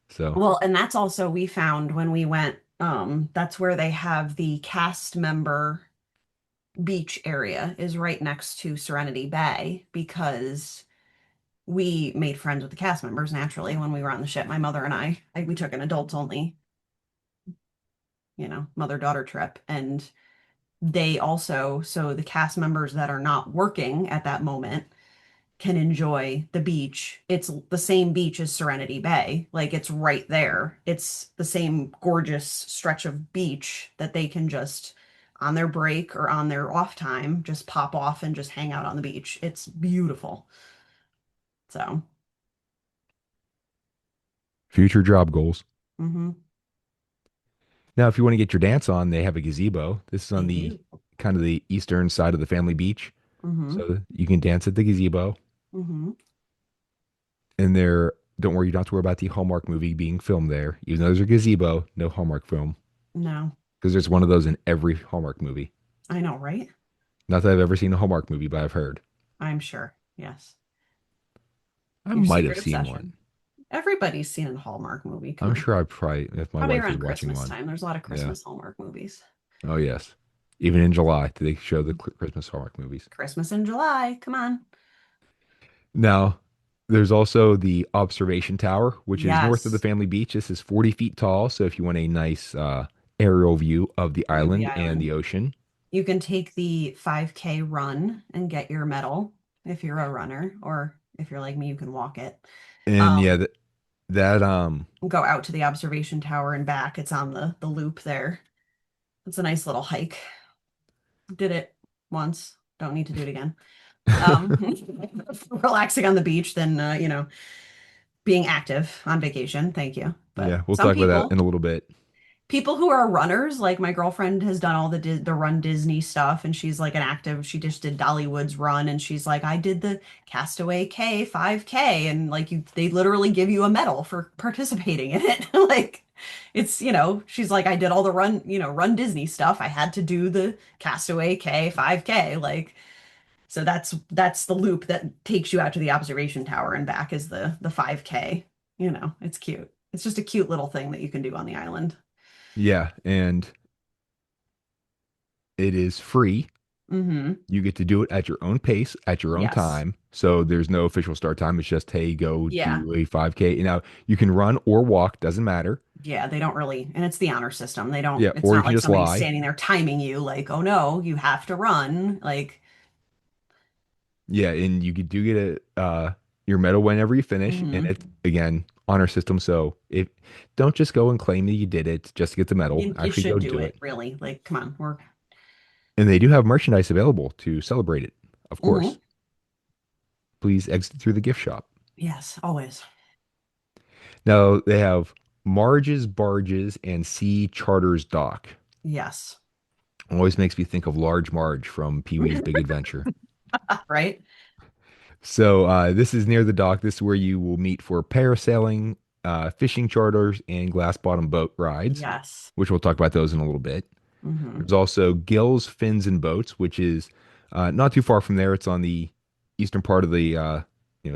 Speaker 1: so,
Speaker 2: Well, and that's also we found when we went, that's where they have the cast member beach area is right next to Serenity Bay because we made friends with the cast members naturally when we were on the ship. My mother and we took an adults only, mother-daughter trip. And they also, so the cast members that are not working at that moment can enjoy the beach. It's the same beach as Serenity Bay. Like it's right there. It's the same gorgeous stretch of beach that they can just on their break or on their off time just pop off and just hang out on the beach. It's beautiful. So,
Speaker 1: future job goals.
Speaker 2: mhm.
Speaker 1: Now, if you want to get your dance on, they have a gazebo. This is
Speaker 2: They
Speaker 1: on the
Speaker 2: do.
Speaker 1: kind of the eastern side of the family beach.
Speaker 2: Mhm.
Speaker 1: So you can dance at the gazebo.
Speaker 2: Mhm.
Speaker 1: And there, don't worry, you don't have to worry about the Hallmark movie being filmed there. Even though there's a gazebo, no Hallmark film.
Speaker 2: No,
Speaker 1: Because there's one of those in every Hallmark movie.
Speaker 2: I know, right?
Speaker 1: Not that I've ever seen a Hallmark movie, but I've heard.
Speaker 2: I'm sure. Yes.
Speaker 1: I
Speaker 2: Your
Speaker 1: might have
Speaker 2: secret
Speaker 1: seen one.
Speaker 2: obsession. Everybody's seen a Hallmark movie. Come
Speaker 1: I'm
Speaker 2: on.
Speaker 1: sure I probably, if my
Speaker 2: Probably
Speaker 1: wife was
Speaker 2: around
Speaker 1: watching
Speaker 2: Christmas
Speaker 1: one.
Speaker 2: time. There's a lot of
Speaker 1: Yeah.
Speaker 2: Christmas Hallmark movies.
Speaker 1: Oh, yes. Even in July, they show the Christmas Hallmark movies.
Speaker 2: Christmas in July. Come on.
Speaker 1: Now, there's also the observation tower, which is north of the
Speaker 2: Yes.
Speaker 1: family beach. This is 40 feet tall. So if you want a nice aerial view of the
Speaker 2: View of the
Speaker 1: island and
Speaker 2: island.
Speaker 1: the ocean.
Speaker 2: You can take the 5K run and get your medal if you're a runner, or if you're like me, you can walk it.
Speaker 1: And
Speaker 2: Um,
Speaker 1: yeah, that
Speaker 2: Go out to the observation tower and back. It's on the loop there. It's a nice little hike. Did it once. Don't need to do it again. Um, Relaxing on the beach than being active on vacation. Thank you. But
Speaker 1: yeah, we'll
Speaker 2: some
Speaker 1: talk about that
Speaker 2: people
Speaker 1: in a little bit.
Speaker 2: people who are runners, like my girlfriend has done all the Run Disney stuff, and she's like an active. She just did Dollywood's run, and she's like, I did the Castaway Cay 5K, and like they literally give you a medal for participating in it. Like it's she's like, I did all the Run Disney stuff. I had to do the Castaway Cay 5K, like. So that's the loop that takes you out to the observation tower and back is the 5K. It's cute. It's just a cute little thing that you can do on the island.
Speaker 1: Yeah, and it is free.
Speaker 2: Mm-hmm.
Speaker 1: You get to do it at your own pace, at your own
Speaker 2: Yes.
Speaker 1: time. So there's no official start time. It's just, hey, go
Speaker 2: Yeah.
Speaker 1: do a 5K. Now you can run or walk, doesn't matter.
Speaker 2: Yeah, they don't really, and it's the honor system. They don't,
Speaker 1: Yeah,
Speaker 2: it's
Speaker 1: or you
Speaker 2: not
Speaker 1: can
Speaker 2: like
Speaker 1: just
Speaker 2: somebody's
Speaker 1: lie.
Speaker 2: standing there timing you like, oh no, you have to run. Like,
Speaker 1: Yeah, and you do get your medal whenever you finish, and
Speaker 2: hmm
Speaker 1: it's again honor system. So if don't just go and claim that you did it just to get the medal.
Speaker 2: you
Speaker 1: Actually, go
Speaker 2: should do
Speaker 1: do
Speaker 2: it,
Speaker 1: it.
Speaker 2: really. Like, come on, we're,
Speaker 1: And they do have merchandise available to celebrate it, of
Speaker 2: hmm
Speaker 1: course. Please exit through the gift shop.
Speaker 2: yes, always.
Speaker 1: Now they have Marge's Barges and Sea Charters Dock.
Speaker 2: Yes.
Speaker 1: Always makes me think of Large Marge from Pee-wee's Big Adventure.
Speaker 2: Right?
Speaker 1: So this is near the dock. This is where you will meet for parasailing, fishing charters, and glass bottom boat rides,
Speaker 2: Yes.
Speaker 1: which we'll talk about those in a little bit.
Speaker 2: hmm
Speaker 1: There's also Gill's Fins and Boats, which is not too far from there. It's on the eastern part of the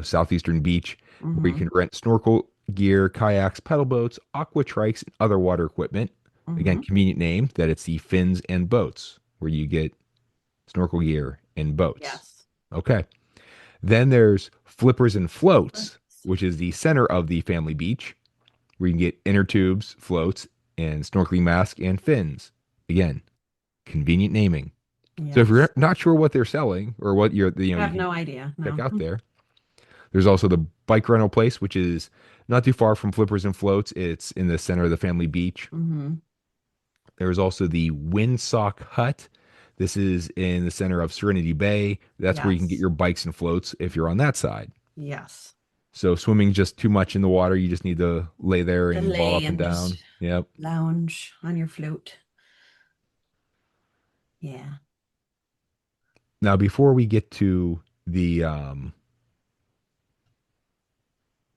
Speaker 1: southeastern beach, where you
Speaker 2: hmm
Speaker 1: can rent snorkel gear, kayaks, pedal boats, aqua trikes, and other water equipment. Again,
Speaker 2: hmm
Speaker 1: convenient name that it's the Fins and Boats, where you get snorkel gear and boats.
Speaker 2: Yes.
Speaker 1: Okay. Then there's Flippers and Floats, which is the center of the family beach, where you can get inner tubes, floats, and snorkeling mask and fins. Again, convenient naming. So if you're
Speaker 2: Yes.
Speaker 1: not sure what they're selling or what
Speaker 2: I
Speaker 1: you
Speaker 2: have
Speaker 1: can
Speaker 2: no idea.
Speaker 1: check
Speaker 2: No.
Speaker 1: out there. There's also the bike rental place, which is not too far from Flippers and Floats. It's in the center of the family beach.
Speaker 2: hmm
Speaker 1: There's also the Windsock Hut. This is in the center of Serenity Bay. That's where you can get
Speaker 2: Yes.
Speaker 1: your bikes and floats if you're on that side.
Speaker 2: Yes.
Speaker 1: So swimming just too much in the water. You just need to lay there
Speaker 2: To
Speaker 1: and bob
Speaker 2: lay
Speaker 1: up and
Speaker 2: and just
Speaker 1: down. Yep.
Speaker 2: lounge on your float. Yeah.
Speaker 1: Now, before we get to the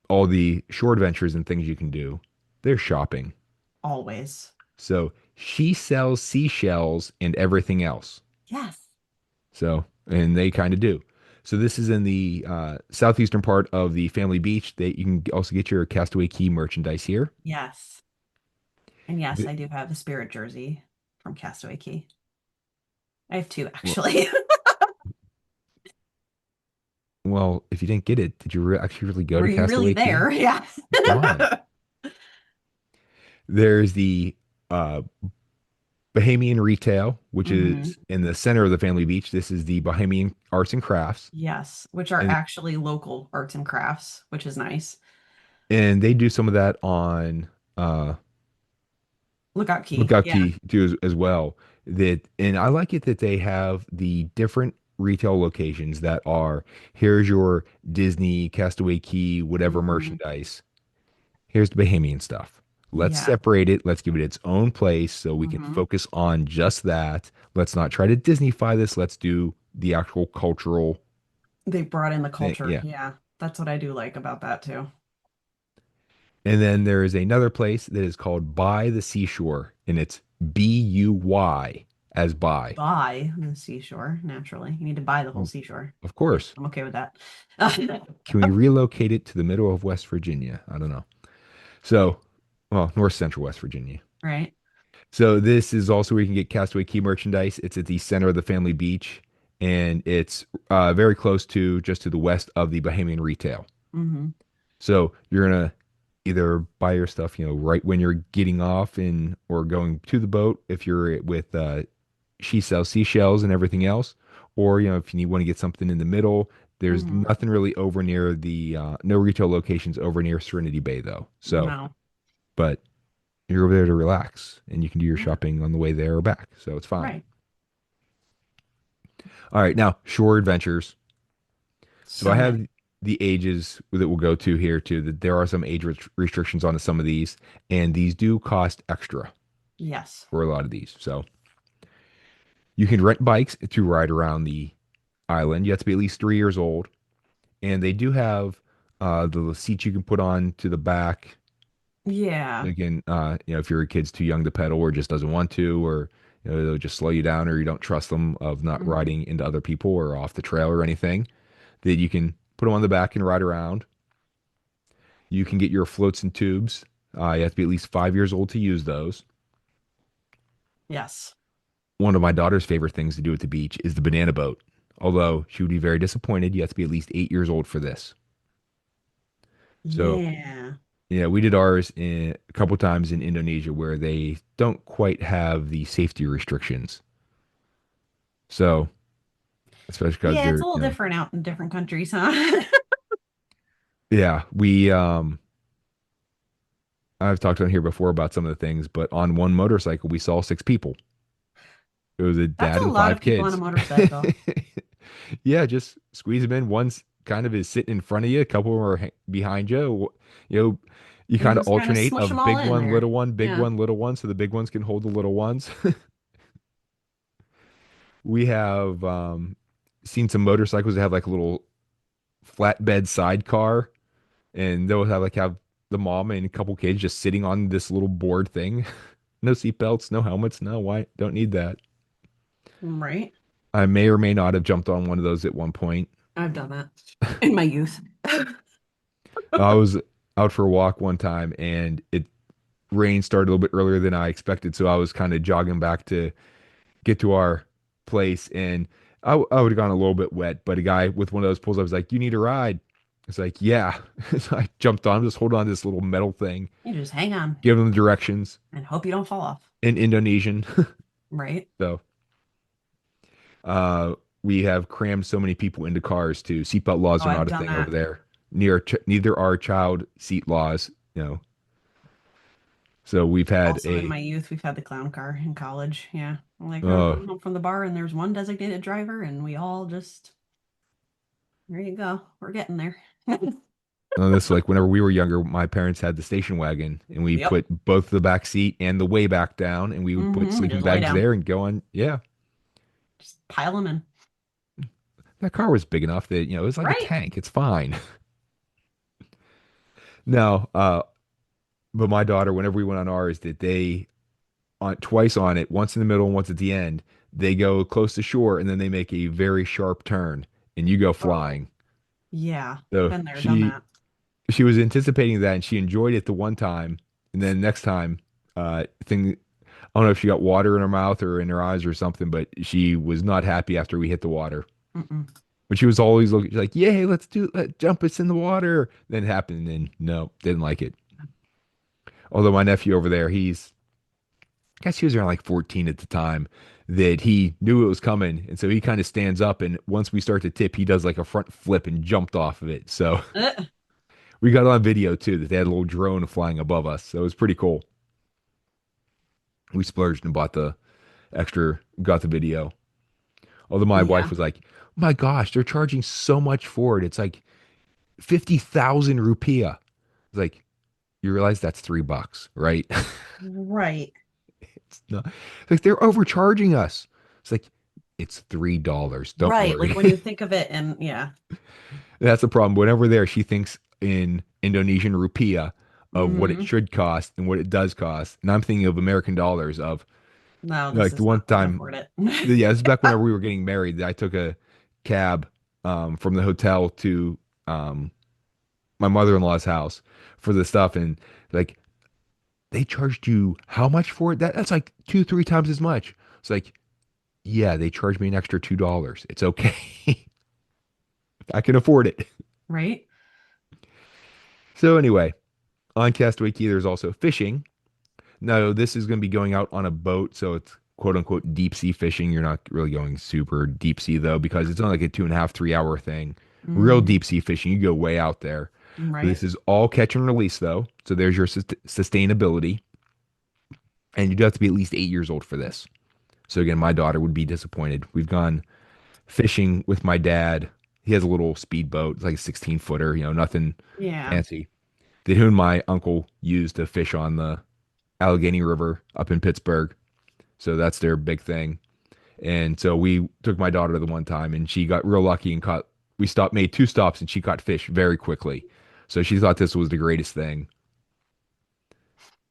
Speaker 1: all the shore adventures and things you can do, there's shopping.
Speaker 2: Always.
Speaker 1: So she sells seashells and everything else.
Speaker 2: Yes.
Speaker 1: So, and they kind of do. So this is in the southeastern part of the family beach. That you can also get your Castaway Cay merchandise here.
Speaker 2: Yes. And yes,
Speaker 1: The-
Speaker 2: I do have a spirit jersey from Castaway Cay. I have two
Speaker 1: well,
Speaker 2: actually.
Speaker 1: well, if you didn't get it, did you actually really go
Speaker 2: Were
Speaker 1: to
Speaker 2: you really
Speaker 1: Castaway Cay?
Speaker 2: there? Yeah.
Speaker 1: Come on. There's the uh, Bahamian Retail, which
Speaker 2: hmm
Speaker 1: is in the center of the family beach. This is the Bahamian Arts and Crafts,
Speaker 2: Yes, which are
Speaker 1: and
Speaker 2: actually local arts and crafts, which is nice.
Speaker 1: they do some of that on uh,
Speaker 2: Lookout Key.
Speaker 1: Lookout
Speaker 2: Yeah.
Speaker 1: Key too as well. That and I like it that they have the different retail locations that are here's your Disney, Castaway Key, whatever
Speaker 2: hmm
Speaker 1: merchandise. Here's the Bahamian stuff. Let's
Speaker 2: Yeah.
Speaker 1: separate it. Let's give it its own place so we can
Speaker 2: hmm
Speaker 1: focus on just that. Let's not try to Disneyfy this. Let's do the actual cultural
Speaker 2: They brought in the
Speaker 1: thing.
Speaker 2: culture.
Speaker 1: Yeah.
Speaker 2: Yeah. That's what I do like about that too.
Speaker 1: And then there is another place that is called By the Seashore, and it's Buy as buy.
Speaker 2: Buy the seashore, naturally. You need to buy the whole
Speaker 1: Well,
Speaker 2: seashore.
Speaker 1: of course.
Speaker 2: I'm okay with that.
Speaker 1: Can we relocate it to the middle of West Virginia? I don't know. So, well, north central West Virginia.
Speaker 2: Right?
Speaker 1: So this is also where you can get Castaway Key merchandise. It's at the center of the family beach, and it's very close to just to the west of the Bahamian retail.
Speaker 2: hmm
Speaker 1: So you're gonna either buy your stuff, right when you're getting off and or going to the boat if you're with she sells seashells and everything else, or if you want to get something in the middle. There's
Speaker 2: hmm
Speaker 1: nothing really over near the no retail locations over near Serenity Bay though. So,
Speaker 2: No.
Speaker 1: but you're over there to relax and you can do your
Speaker 2: Yeah.
Speaker 1: shopping on the way there or back. So it's fine.
Speaker 2: Right.
Speaker 1: All right, now shore adventures. So I
Speaker 2: So
Speaker 1: have
Speaker 2: many.
Speaker 1: the ages that we'll go to here too. That there are some age restrictions on some of these, and these do cost extra
Speaker 2: Yes.
Speaker 1: for a lot of these. So you can rent bikes to ride around the island. You have to be at least 3 years old, and they do have the seats you can put on to the back.
Speaker 2: Yeah.
Speaker 1: Again, if your kid's too young to pedal or just doesn't want to, or they'll just slow you down, or you don't trust them of not
Speaker 2: hmm
Speaker 1: riding into other people or off the trail or anything, that you can put them on the back and ride around. You can get your floats and tubes. You have to be at least 5 years old to use those.
Speaker 2: Yes.
Speaker 1: One of my daughter's favorite things to do at the beach is the banana boat. Although she would be very disappointed, you have to be at least 8 years old for this. So,
Speaker 2: Yeah.
Speaker 1: yeah, we did ours a couple times in Indonesia where they don't quite have the safety restrictions. So, especially because
Speaker 2: Yeah, it's
Speaker 1: they're,
Speaker 2: a little different out in different countries, huh?
Speaker 1: yeah, I've talked on here before about some of the things, but on one motorcycle, we saw 6 people. It was a
Speaker 2: That's
Speaker 1: dad
Speaker 2: a
Speaker 1: and
Speaker 2: lot
Speaker 1: five
Speaker 2: of people on a
Speaker 1: kids.
Speaker 2: motorcycle.
Speaker 1: Yeah, just squeeze them in. One's kind of is sitting in front of you, a couple are behind you. You know, you
Speaker 2: You
Speaker 1: kind of
Speaker 2: just kind of
Speaker 1: alternate
Speaker 2: smush them
Speaker 1: of
Speaker 2: all
Speaker 1: big
Speaker 2: in
Speaker 1: one,
Speaker 2: there.
Speaker 1: little one, big
Speaker 2: Yeah.
Speaker 1: one, little one, so the big ones can hold the little ones. We have seen some motorcycles that have like a little flatbed sidecar, and they'll have the mom and a couple kids just sitting on this little board thing. No seatbelts, no helmets, no why don't need that.
Speaker 2: Right.
Speaker 1: I may or may not have jumped on one of those at one point.
Speaker 2: I've done that in my youth.
Speaker 1: I was out for a walk one time and it rain started a little bit earlier than I expected, so I was kind of jogging back to get to our place, and I would have gone a little bit wet, but a guy with one of those pulls up was like, "You need a ride?" It's like, "Yeah." So I jumped on, just hold on to this little metal thing,
Speaker 2: You just hang on
Speaker 1: give them the directions
Speaker 2: and hope you don't fall off.
Speaker 1: in Indonesian.
Speaker 2: Right.
Speaker 1: So uh, we have crammed so many people into cars too. Seatbelt laws
Speaker 2: Oh,
Speaker 1: are
Speaker 2: I've
Speaker 1: not a
Speaker 2: done
Speaker 1: thing over
Speaker 2: that.
Speaker 1: there. Neither are child seat laws. So we've had
Speaker 2: Also in
Speaker 1: a
Speaker 2: my youth, we've had the clown car in college. Yeah. I'm like, oh,
Speaker 1: uh
Speaker 2: coming home from the bar and there's one designated driver and we all just, there you go. We're getting there.
Speaker 1: this like whenever we were younger, my parents had the station wagon and we
Speaker 2: Yep.
Speaker 1: put both the back seat and the way back down and we would put
Speaker 2: We
Speaker 1: sleeping
Speaker 2: just lay
Speaker 1: bags
Speaker 2: down.
Speaker 1: there and go on. Yeah,
Speaker 2: Just pile them in.
Speaker 1: that car was big enough that, it was like a
Speaker 2: Right.
Speaker 1: tank. It's fine. No, but my daughter, whenever we went on ours, that they on twice on it, once in the middle and once at the end, they go close to shore and then they make a very sharp turn and you go
Speaker 2: Oh,
Speaker 1: flying.
Speaker 2: yeah.
Speaker 1: So
Speaker 2: Been there, done
Speaker 1: she
Speaker 2: that.
Speaker 1: she was anticipating that and she enjoyed it the one time, and then next time, thing I don't know if she got water in her mouth or in her eyes or something, but she was not happy after we hit the water.
Speaker 2: Mm-mm.
Speaker 1: But she was always looking like, "Yay, let jump us in the water." Then it happened, and no, didn't like it. Although my nephew over there, I guess he was around like 14 at the time, that he knew it was coming, and so he kind of stands up, and once we start to tip, he does like a front flip and jumped off of it. So
Speaker 2: Uh,
Speaker 1: we got on video too that they had a little drone flying above us. So it was pretty cool. We splurged and bought the extra, got the video. Although my wife
Speaker 2: yeah.
Speaker 1: was like, "My gosh, they're charging so much for it. It's like 50,000 rupiah." It's like, you realize that's $3, right?
Speaker 2: Right.
Speaker 1: It's not, it's like they're overcharging us. It's like, it's $3. Don't
Speaker 2: Right. Like
Speaker 1: worry.
Speaker 2: when you think of it and yeah.
Speaker 1: That's the problem. Whenever there, she thinks in Indonesian rupiah of what it
Speaker 2: Hmm.
Speaker 1: should cost and what it does cost. And I'm thinking of American dollars of
Speaker 2: No, this
Speaker 1: like the
Speaker 2: is
Speaker 1: one
Speaker 2: not going to
Speaker 1: time,
Speaker 2: afford it.
Speaker 1: yeah, this is back whenever we were getting married. I took a cab from the hotel to um, my mother-in-law's house for the stuff, and like they charged you how much for it? That's like two, three times as much. It's like, yeah, they charged me an extra $2. It's okay. I can afford it.
Speaker 2: Right?
Speaker 1: So anyway, on Castaway Cay, there's also fishing. No, this is going to be going out on a boat, so it's quote unquote deep sea fishing. You're not really going super deep sea though, because it's only like a 2.5, 3 hour thing. Real
Speaker 2: Hmm.
Speaker 1: deep sea fishing, you go way out there. This
Speaker 2: Right.
Speaker 1: is all catch and release though, so there's your sustainability, and you do have to be at least 8 years old for this. So again, my daughter would be disappointed. We've gone fishing with my dad. He has a little speedboat, it's like a 16 footer, nothing
Speaker 2: Yeah.
Speaker 1: fancy. That him and my uncle used to fish on the Allegheny River up in Pittsburgh. So that's their big thing. And so we took my daughter the one time and she got real lucky and caught, we stopped, made two stops and she caught fish very quickly. So she thought this was the greatest thing.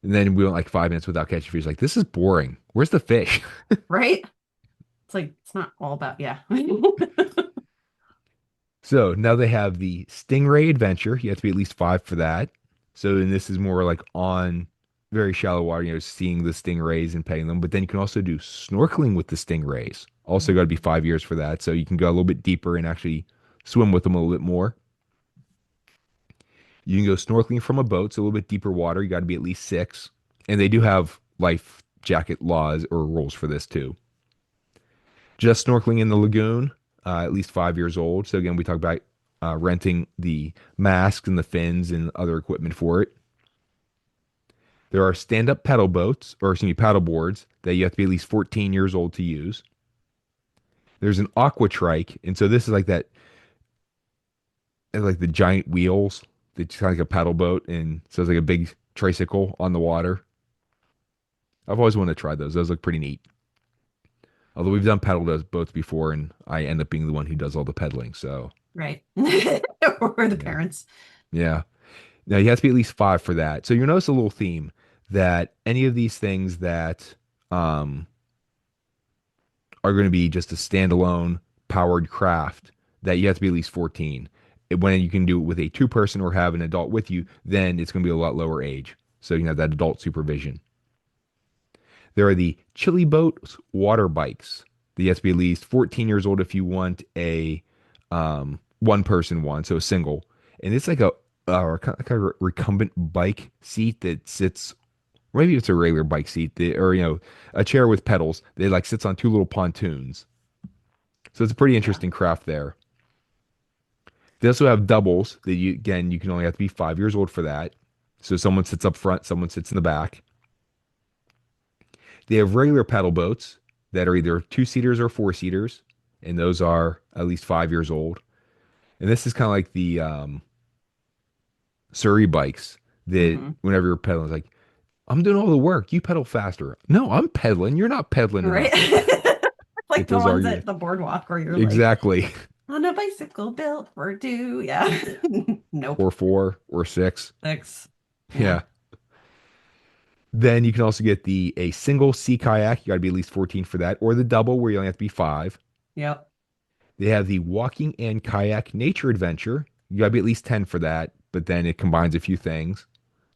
Speaker 1: And then we went like 5 minutes without catching fish. Like, this is boring. Where's the fish?
Speaker 2: Right? It's like it's not all about yeah.
Speaker 1: So now they have the Stingray Adventure. You have to be at least 5 for that. So and this is more like on very shallow water, seeing the stingrays and petting them. But then you can also do snorkeling with the stingrays. Also got to be 5 years for that. So you can go a little bit deeper and actually swim with them a little bit more. You can go snorkeling from a boat, so a little bit deeper water. You got to be at least 6. And they do have life jacket laws or rules for this too. Just snorkeling in the lagoon, at least 5 years old. So again, we talk about renting the masks and the fins and other equipment for it. There are stand-up paddle boats, or excuse me, paddle boards that you have to be at least 14 years old to use. There's an aqua trike, and so this is like that, like the giant wheels. It's kind of like a paddle boat, and so it's like a big tricycle on the water. I've always wanted to try those. Those look pretty neat. Although we've done boats before, and I end up being the one who does all the pedaling. So
Speaker 2: Right. Or the
Speaker 1: yeah,
Speaker 2: parents.
Speaker 1: yeah. Now you have to be at least 5 for that. So you'll notice a little theme that any of these things that um, are going to be just a standalone powered craft, that you have to be at least 14. When you can do it with a two-person or have an adult with you, then it's going to be a lot lower age. So you can have that adult supervision. There are the Chili Boat water bikes. You have to be at least 14 years old if you want a one person one, so a single. And it's like a recumbent bike seat that sits, maybe it's a regular bike seat, or a chair with pedals. That like sits on two little pontoons. So it's a pretty
Speaker 2: Yeah.
Speaker 1: interesting craft there. They also have doubles that you can only have to be 5 years old for that. So someone sits up front, someone sits in the back. They have regular paddle boats that are either two-seaters or four-seaters, and those are at least 5 years old. And this is kind of like the Surrey bikes that
Speaker 2: Hmm.
Speaker 1: whenever you're pedaling, it's like, I'm doing all the work. You pedal faster. No, I'm pedaling. You're not pedaling
Speaker 2: Right?
Speaker 1: enough.
Speaker 2: Like
Speaker 1: Get
Speaker 2: the
Speaker 1: those
Speaker 2: ones
Speaker 1: arguments.
Speaker 2: at the boardwalk where you're like,
Speaker 1: Exactly.
Speaker 2: on a bicycle built for two. Yeah. Nope.
Speaker 1: Or four or six.
Speaker 2: Six. Yeah.
Speaker 1: Yeah. Then you can also get the a single sea kayak. You got to be at least 14 for that, or the double where you only have to be five.
Speaker 2: Yep.
Speaker 1: They have the walking and kayak nature adventure. You got to be at least 10 for that, but then it combines a few things.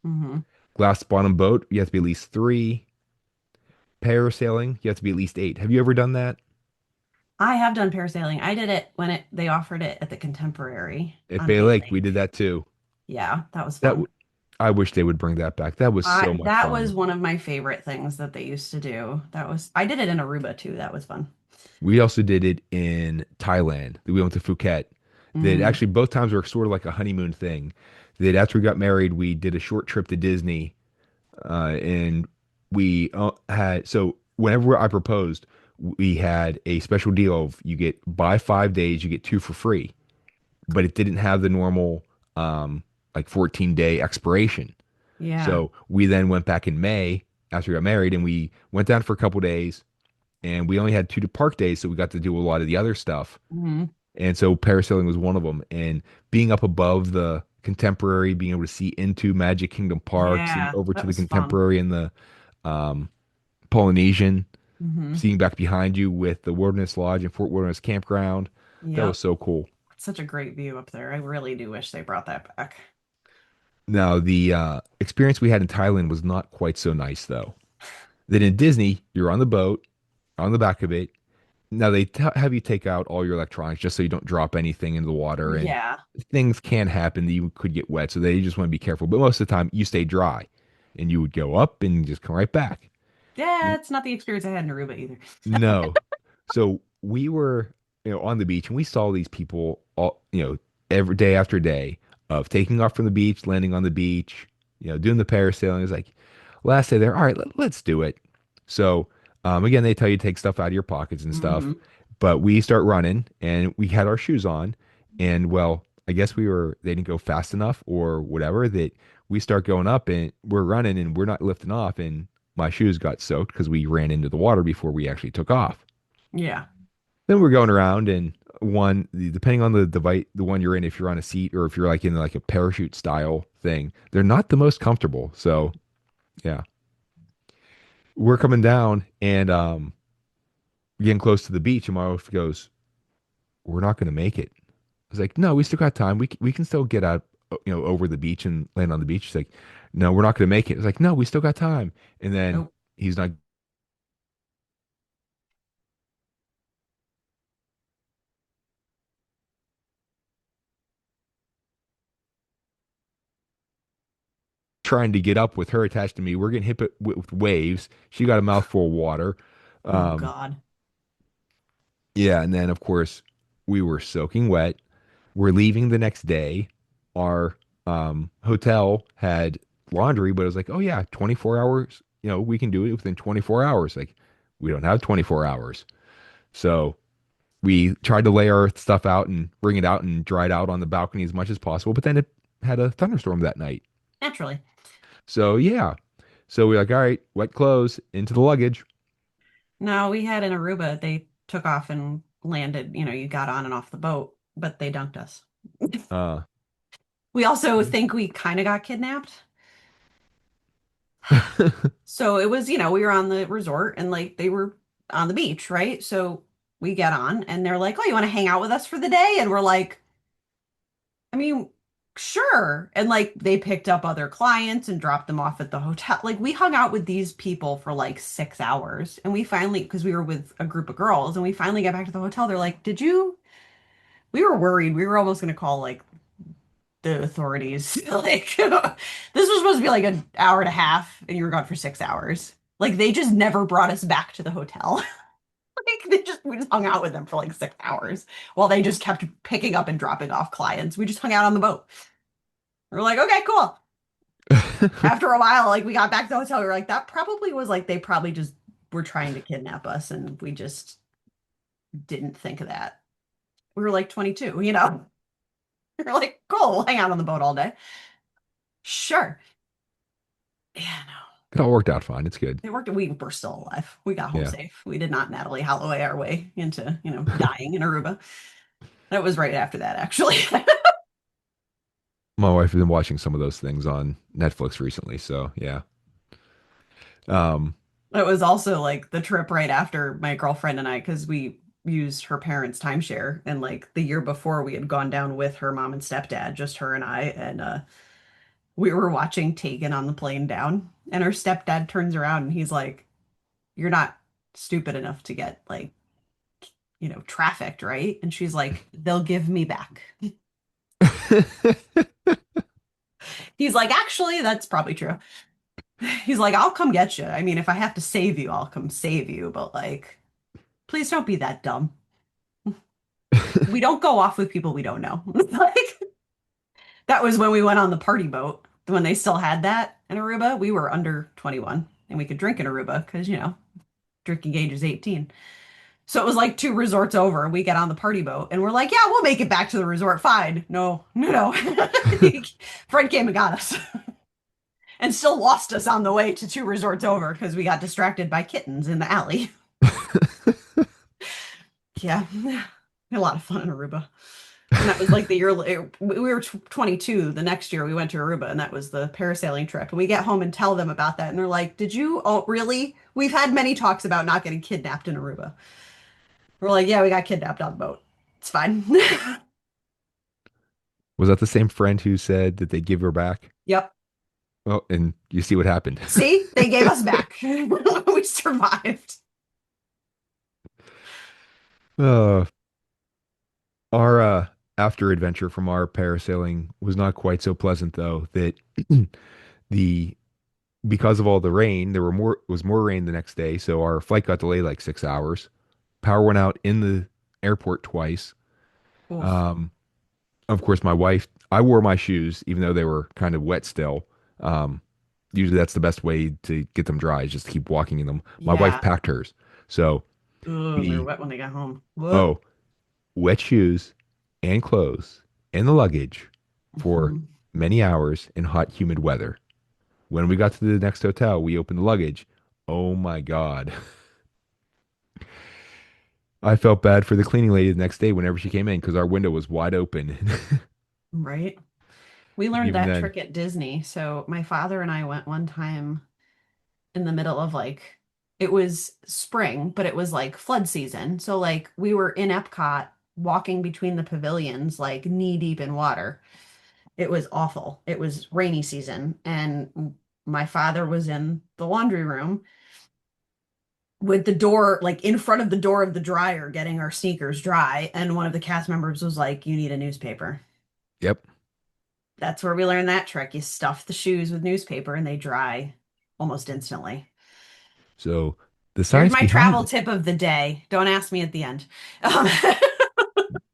Speaker 2: Hmm.
Speaker 1: Glass bottom boat, you have to be at least three. Parasailing, you have to be at least eight. Have you ever done that?
Speaker 2: I have done parasailing. I did it when they offered it at the Contemporary
Speaker 1: At
Speaker 2: on
Speaker 1: Bay
Speaker 2: Bay
Speaker 1: Lake, we
Speaker 2: Lake.
Speaker 1: did that too.
Speaker 2: Yeah, that was
Speaker 1: That
Speaker 2: fun.
Speaker 1: w- I wish they would bring that back. That was so much
Speaker 2: That was
Speaker 1: fun.
Speaker 2: one of my favorite things that they used to do. I did it in Aruba too. That was fun.
Speaker 1: We also did it in Thailand. We went to Phuket. That
Speaker 2: Mm,
Speaker 1: actually both times were sort of like a honeymoon thing. That after we got married, we did a short trip to Disney, and we had so whenever I proposed, we had a special deal of you get buy 5 days, you get two for free, but it didn't have the normal like 14-day expiration.
Speaker 2: yeah.
Speaker 1: So we then went back in May after we got married, and we went down for a couple days, and we only had two to park days, so we got to do a lot of the other stuff.
Speaker 2: Hmm.
Speaker 1: And so parasailing was one of them. And being up above the Contemporary, being able to see into Magic Kingdom Park, seeing
Speaker 2: Yeah,
Speaker 1: over to
Speaker 2: that
Speaker 1: the
Speaker 2: was fun.
Speaker 1: Contemporary and the um, Polynesian,
Speaker 2: Hmm.
Speaker 1: seeing back behind you with the Wilderness Lodge and Fort Wilderness Campground. That was
Speaker 2: Yep.
Speaker 1: so cool.
Speaker 2: Such a great view up there. I really do wish they brought that back.
Speaker 1: Now, the experience we had in Thailand was not quite so nice, though. That in Disney, you're on the boat, on the back of it. Now they have you take out all your electronics just so you don't drop anything into the water, and
Speaker 2: Yeah.
Speaker 1: things can happen that you could get wet. So they just want to be careful. But most of the time, you stay dry, and you would go up and just come right back.
Speaker 2: Yeah, it's not the experience I had in Aruba either.
Speaker 1: No. So we were, on the beach, and we saw these people all, every day after day of taking off from the beach, landing on the beach, doing the parasailing. It's like last day there, all right, let's do it. So again, they tell you to take stuff out of your pockets and stuff,
Speaker 2: Hmm.
Speaker 1: but we start running and we had our shoes on, and well, I guess they didn't go fast enough or whatever that we start going up and we're running and we're not lifting off, and my shoes got soaked because we ran into the water before we actually took off.
Speaker 2: Yeah.
Speaker 1: Then we're going around, and depending on the device, the one you're in, if you're on a seat or if you're like in like a parachute style thing, they're not the most comfortable. So yeah, we're coming down and getting close to the beach, and my wife goes, "We're not going to make it." I was like, "No, we still got time. We can still get out, over the beach and land on the beach." She's like, "No, we're not going to make it." I was like, "No, we still got time." And then
Speaker 2: Nope.
Speaker 1: he's not trying to get up with her attached to me. We're getting hit with waves. She got a mouthful of water.
Speaker 2: Oh
Speaker 1: Um,
Speaker 2: God.
Speaker 1: Yeah, and then of course we were soaking wet. We're leaving the next day. Our hotel had laundry, but it was like, oh yeah, 24 hours. We can do it within 24 hours. Like we don't have 24 hours. So we tried to lay our stuff out and bring it out and dry it out on the balcony as much as possible. But then it had a thunderstorm that night.
Speaker 2: Naturally.
Speaker 1: So yeah. So we're like, all right, wet clothes into the luggage.
Speaker 2: No, we had in Aruba, they took off and landed, you got on and off the boat, but they dunked us.
Speaker 1: Uh,
Speaker 2: We also think we kind of got kidnapped. So it was, we were on the resort and like they were on the beach, right? So we get on and they're like, "Oh, you want to hang out with us for the day?" And we're like, I mean, sure. And like they picked up other clients and dropped them off at the hotel. Like we hung out with these people for like 6 hours. And we finally, because we were with a group of girls, and we finally got back to the hotel. They're like, "Did you?" We were worried. We were almost going to call like the authorities. Like this was supposed to be like an hour and a half, and you were gone for 6 hours. Like they just never brought us back to the hotel. Like we just hung out with them for like 6 hours while they just kept picking up and dropping off clients. We just hung out on the boat. We were like, okay, cool. After a while, like we got back to the hotel, we were like, that probably was like they probably just were trying to kidnap us, and we just didn't think of that. We were like 22, you know. We were like, cool, we'll hang out on the boat all day. Sure. Yeah, no.
Speaker 1: It all worked out fine. It's good.
Speaker 2: It worked. We were still alive. We got home
Speaker 1: Yeah.
Speaker 2: safe. We did not Natalie Holloway our way into, dying in Aruba. That was right after that, actually.
Speaker 1: My wife has been watching some of those things on Netflix recently, so yeah. Um,
Speaker 2: It was also like the trip right after my girlfriend and I, because we used her parents' timeshare. And like the year before, we had gone down with her mom and stepdad, just her and I. And we were watching Taken on the plane down. And her stepdad turns around and he's like, "You're not stupid enough to get like, trafficked, right?" And she's like, "They'll give me back." He's like, "Actually, that's probably true." He's like, "I'll come get you. I mean, if I have to save you, I'll come save you. But like, please don't be that dumb. We don't go off with people we don't know." Like, that was when we went on the party boat, when they still had that in Aruba. We were under 21 and we could drink in Aruba because, drinking age is 18. So it was like two resorts over. We get on the party boat and we're like, yeah, we'll make it back to the resort. Fine. No, no, no. Fred came and got us and still lost us on the way to two resorts over because we got distracted by kittens in the alley. Yeah. A lot of fun in Aruba. And that was like the year we were 22. The next year we went to Aruba, and that was the parasailing trip. And we get home and tell them about that, and they're like, "Did you? Oh, really? We've had many talks about not getting kidnapped in Aruba." We're like, "Yeah, we got kidnapped on the boat. It's fine."
Speaker 1: was that the same friend who said that they'd give her back?
Speaker 2: Yep.
Speaker 1: Well, and you see what happened.
Speaker 2: See, they gave us back. We survived.
Speaker 1: uh, our after adventure from our parasailing was not quite so pleasant though. That the because of all the rain, there was more rain the next day, so our flight got delayed like 6 hours. Power went out in the airport twice.
Speaker 2: Oof.
Speaker 1: Um, of course, my wife, I wore my shoes even though they were kind of wet still. Um, Usually that's the best way to get them dry is just to keep walking in them. My wife
Speaker 2: Yeah.
Speaker 1: packed hers. So
Speaker 2: Ugh, they were
Speaker 1: we,
Speaker 2: wet when they got home. Whoa.
Speaker 1: oh, wet shoes and clothes and the luggage for
Speaker 2: Mhm.
Speaker 1: many hours in hot, humid weather. When we got to the next hotel, we opened the luggage. Oh my God. I felt bad for the cleaning lady the next day whenever she came in because our window was wide open.
Speaker 2: Right. We learned
Speaker 1: Even
Speaker 2: that
Speaker 1: then,
Speaker 2: trick at Disney. So my father and I went one time in the middle of like it was spring, but it was like flood season. So like we were in Epcot walking between the pavilions like knee deep in water. It was awful. It was rainy season and my father was in the laundry room with the door like in front of the door of the dryer getting our sneakers dry and one of the cast members was like, "You need a newspaper."
Speaker 1: yep.
Speaker 2: That's where we learned that trick. You stuff the shoes with newspaper and they dry almost instantly.
Speaker 1: So the
Speaker 2: Here's
Speaker 1: science
Speaker 2: my travel
Speaker 1: behind
Speaker 2: tip of the day. Don't ask me at the end. Um,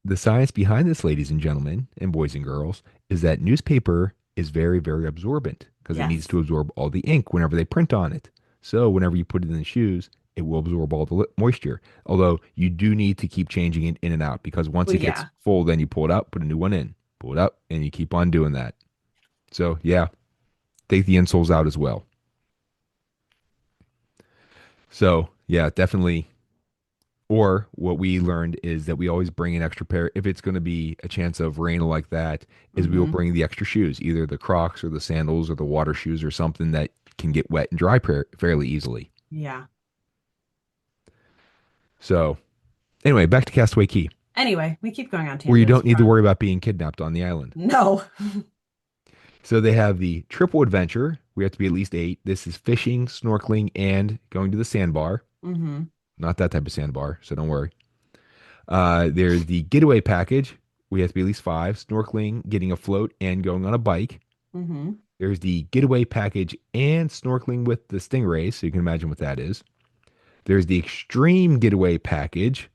Speaker 1: the science behind this, ladies and gentlemen, and boys and girls, is that newspaper is very, very absorbent because it needs
Speaker 2: yes.
Speaker 1: to absorb all the ink whenever they print on it. So whenever you put it in the shoes, it will absorb all the moisture. Although you do need to keep changing it in and out because once
Speaker 2: Well,
Speaker 1: it gets
Speaker 2: yeah.
Speaker 1: full, then you pull it out, put a new one in, pull it up, and you keep on doing that. So yeah, take the insoles out as well. So yeah, definitely. Or what we learned is that we always bring an extra pair. If it's going to be a chance of rain like that, is we will
Speaker 2: Hmm.
Speaker 1: bring the extra shoes, either the Crocs or the sandals or the water shoes or something that can get wet and dry fairly easily.
Speaker 2: Yeah.
Speaker 1: So anyway, back to Castaway Cay,
Speaker 2: Anyway, we keep going on
Speaker 1: where you
Speaker 2: tangents.
Speaker 1: don't
Speaker 2: We're
Speaker 1: need to
Speaker 2: on.
Speaker 1: worry about being kidnapped on the island.
Speaker 2: No.
Speaker 1: So they have the triple adventure. We have to be at least 8. This is fishing, snorkeling, and going to the sandbar.
Speaker 2: Hmm.
Speaker 1: Not that type of sandbar, so don't worry. There's the getaway package. We have to be at least 5. Snorkeling, getting a float, and going on a bike.
Speaker 2: Hmm.
Speaker 1: There's the getaway package and snorkeling with the stingrays, so you can imagine what that is. There's the extreme getaway package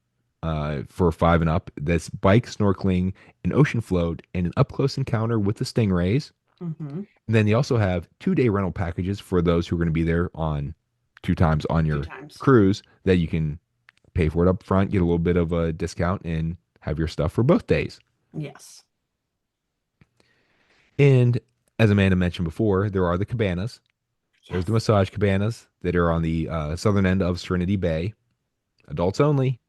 Speaker 1: for 5 and up. That's bike, snorkeling, an ocean float, and an up close encounter with the stingrays.
Speaker 2: Hmm.
Speaker 1: And then they also have 2-day rental packages for those who are going to be there on two times on
Speaker 2: Two
Speaker 1: your
Speaker 2: times.
Speaker 1: cruise that you can pay for it up front, get a little bit of a discount, and have your stuff for both days.
Speaker 2: Yes.
Speaker 1: And as Amanda mentioned before, there are the cabanas. There's the
Speaker 2: Yes.
Speaker 1: massage cabanas that are on the southern end of Serenity Bay, adults only.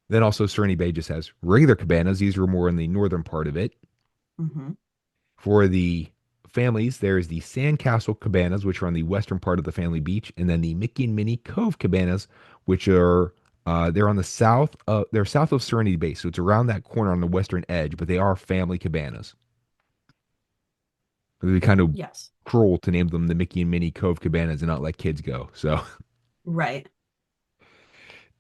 Speaker 1: Then also Serenity Bay just has regular cabanas. These are more in the northern part of it.
Speaker 2: Mm-hmm.
Speaker 1: For the families, there's the Sandcastle cabanas, which are on the western part of the family beach, and then the Mickey and Minnie Cove cabanas, which are they're on the south. They're south of Serenity Bay, so it's around that corner on the western edge. But they are family cabanas. It'd be kind of
Speaker 2: Yes.
Speaker 1: cruel to name them the Mickey and Minnie Cove cabanas and not let kids go. So
Speaker 2: Right.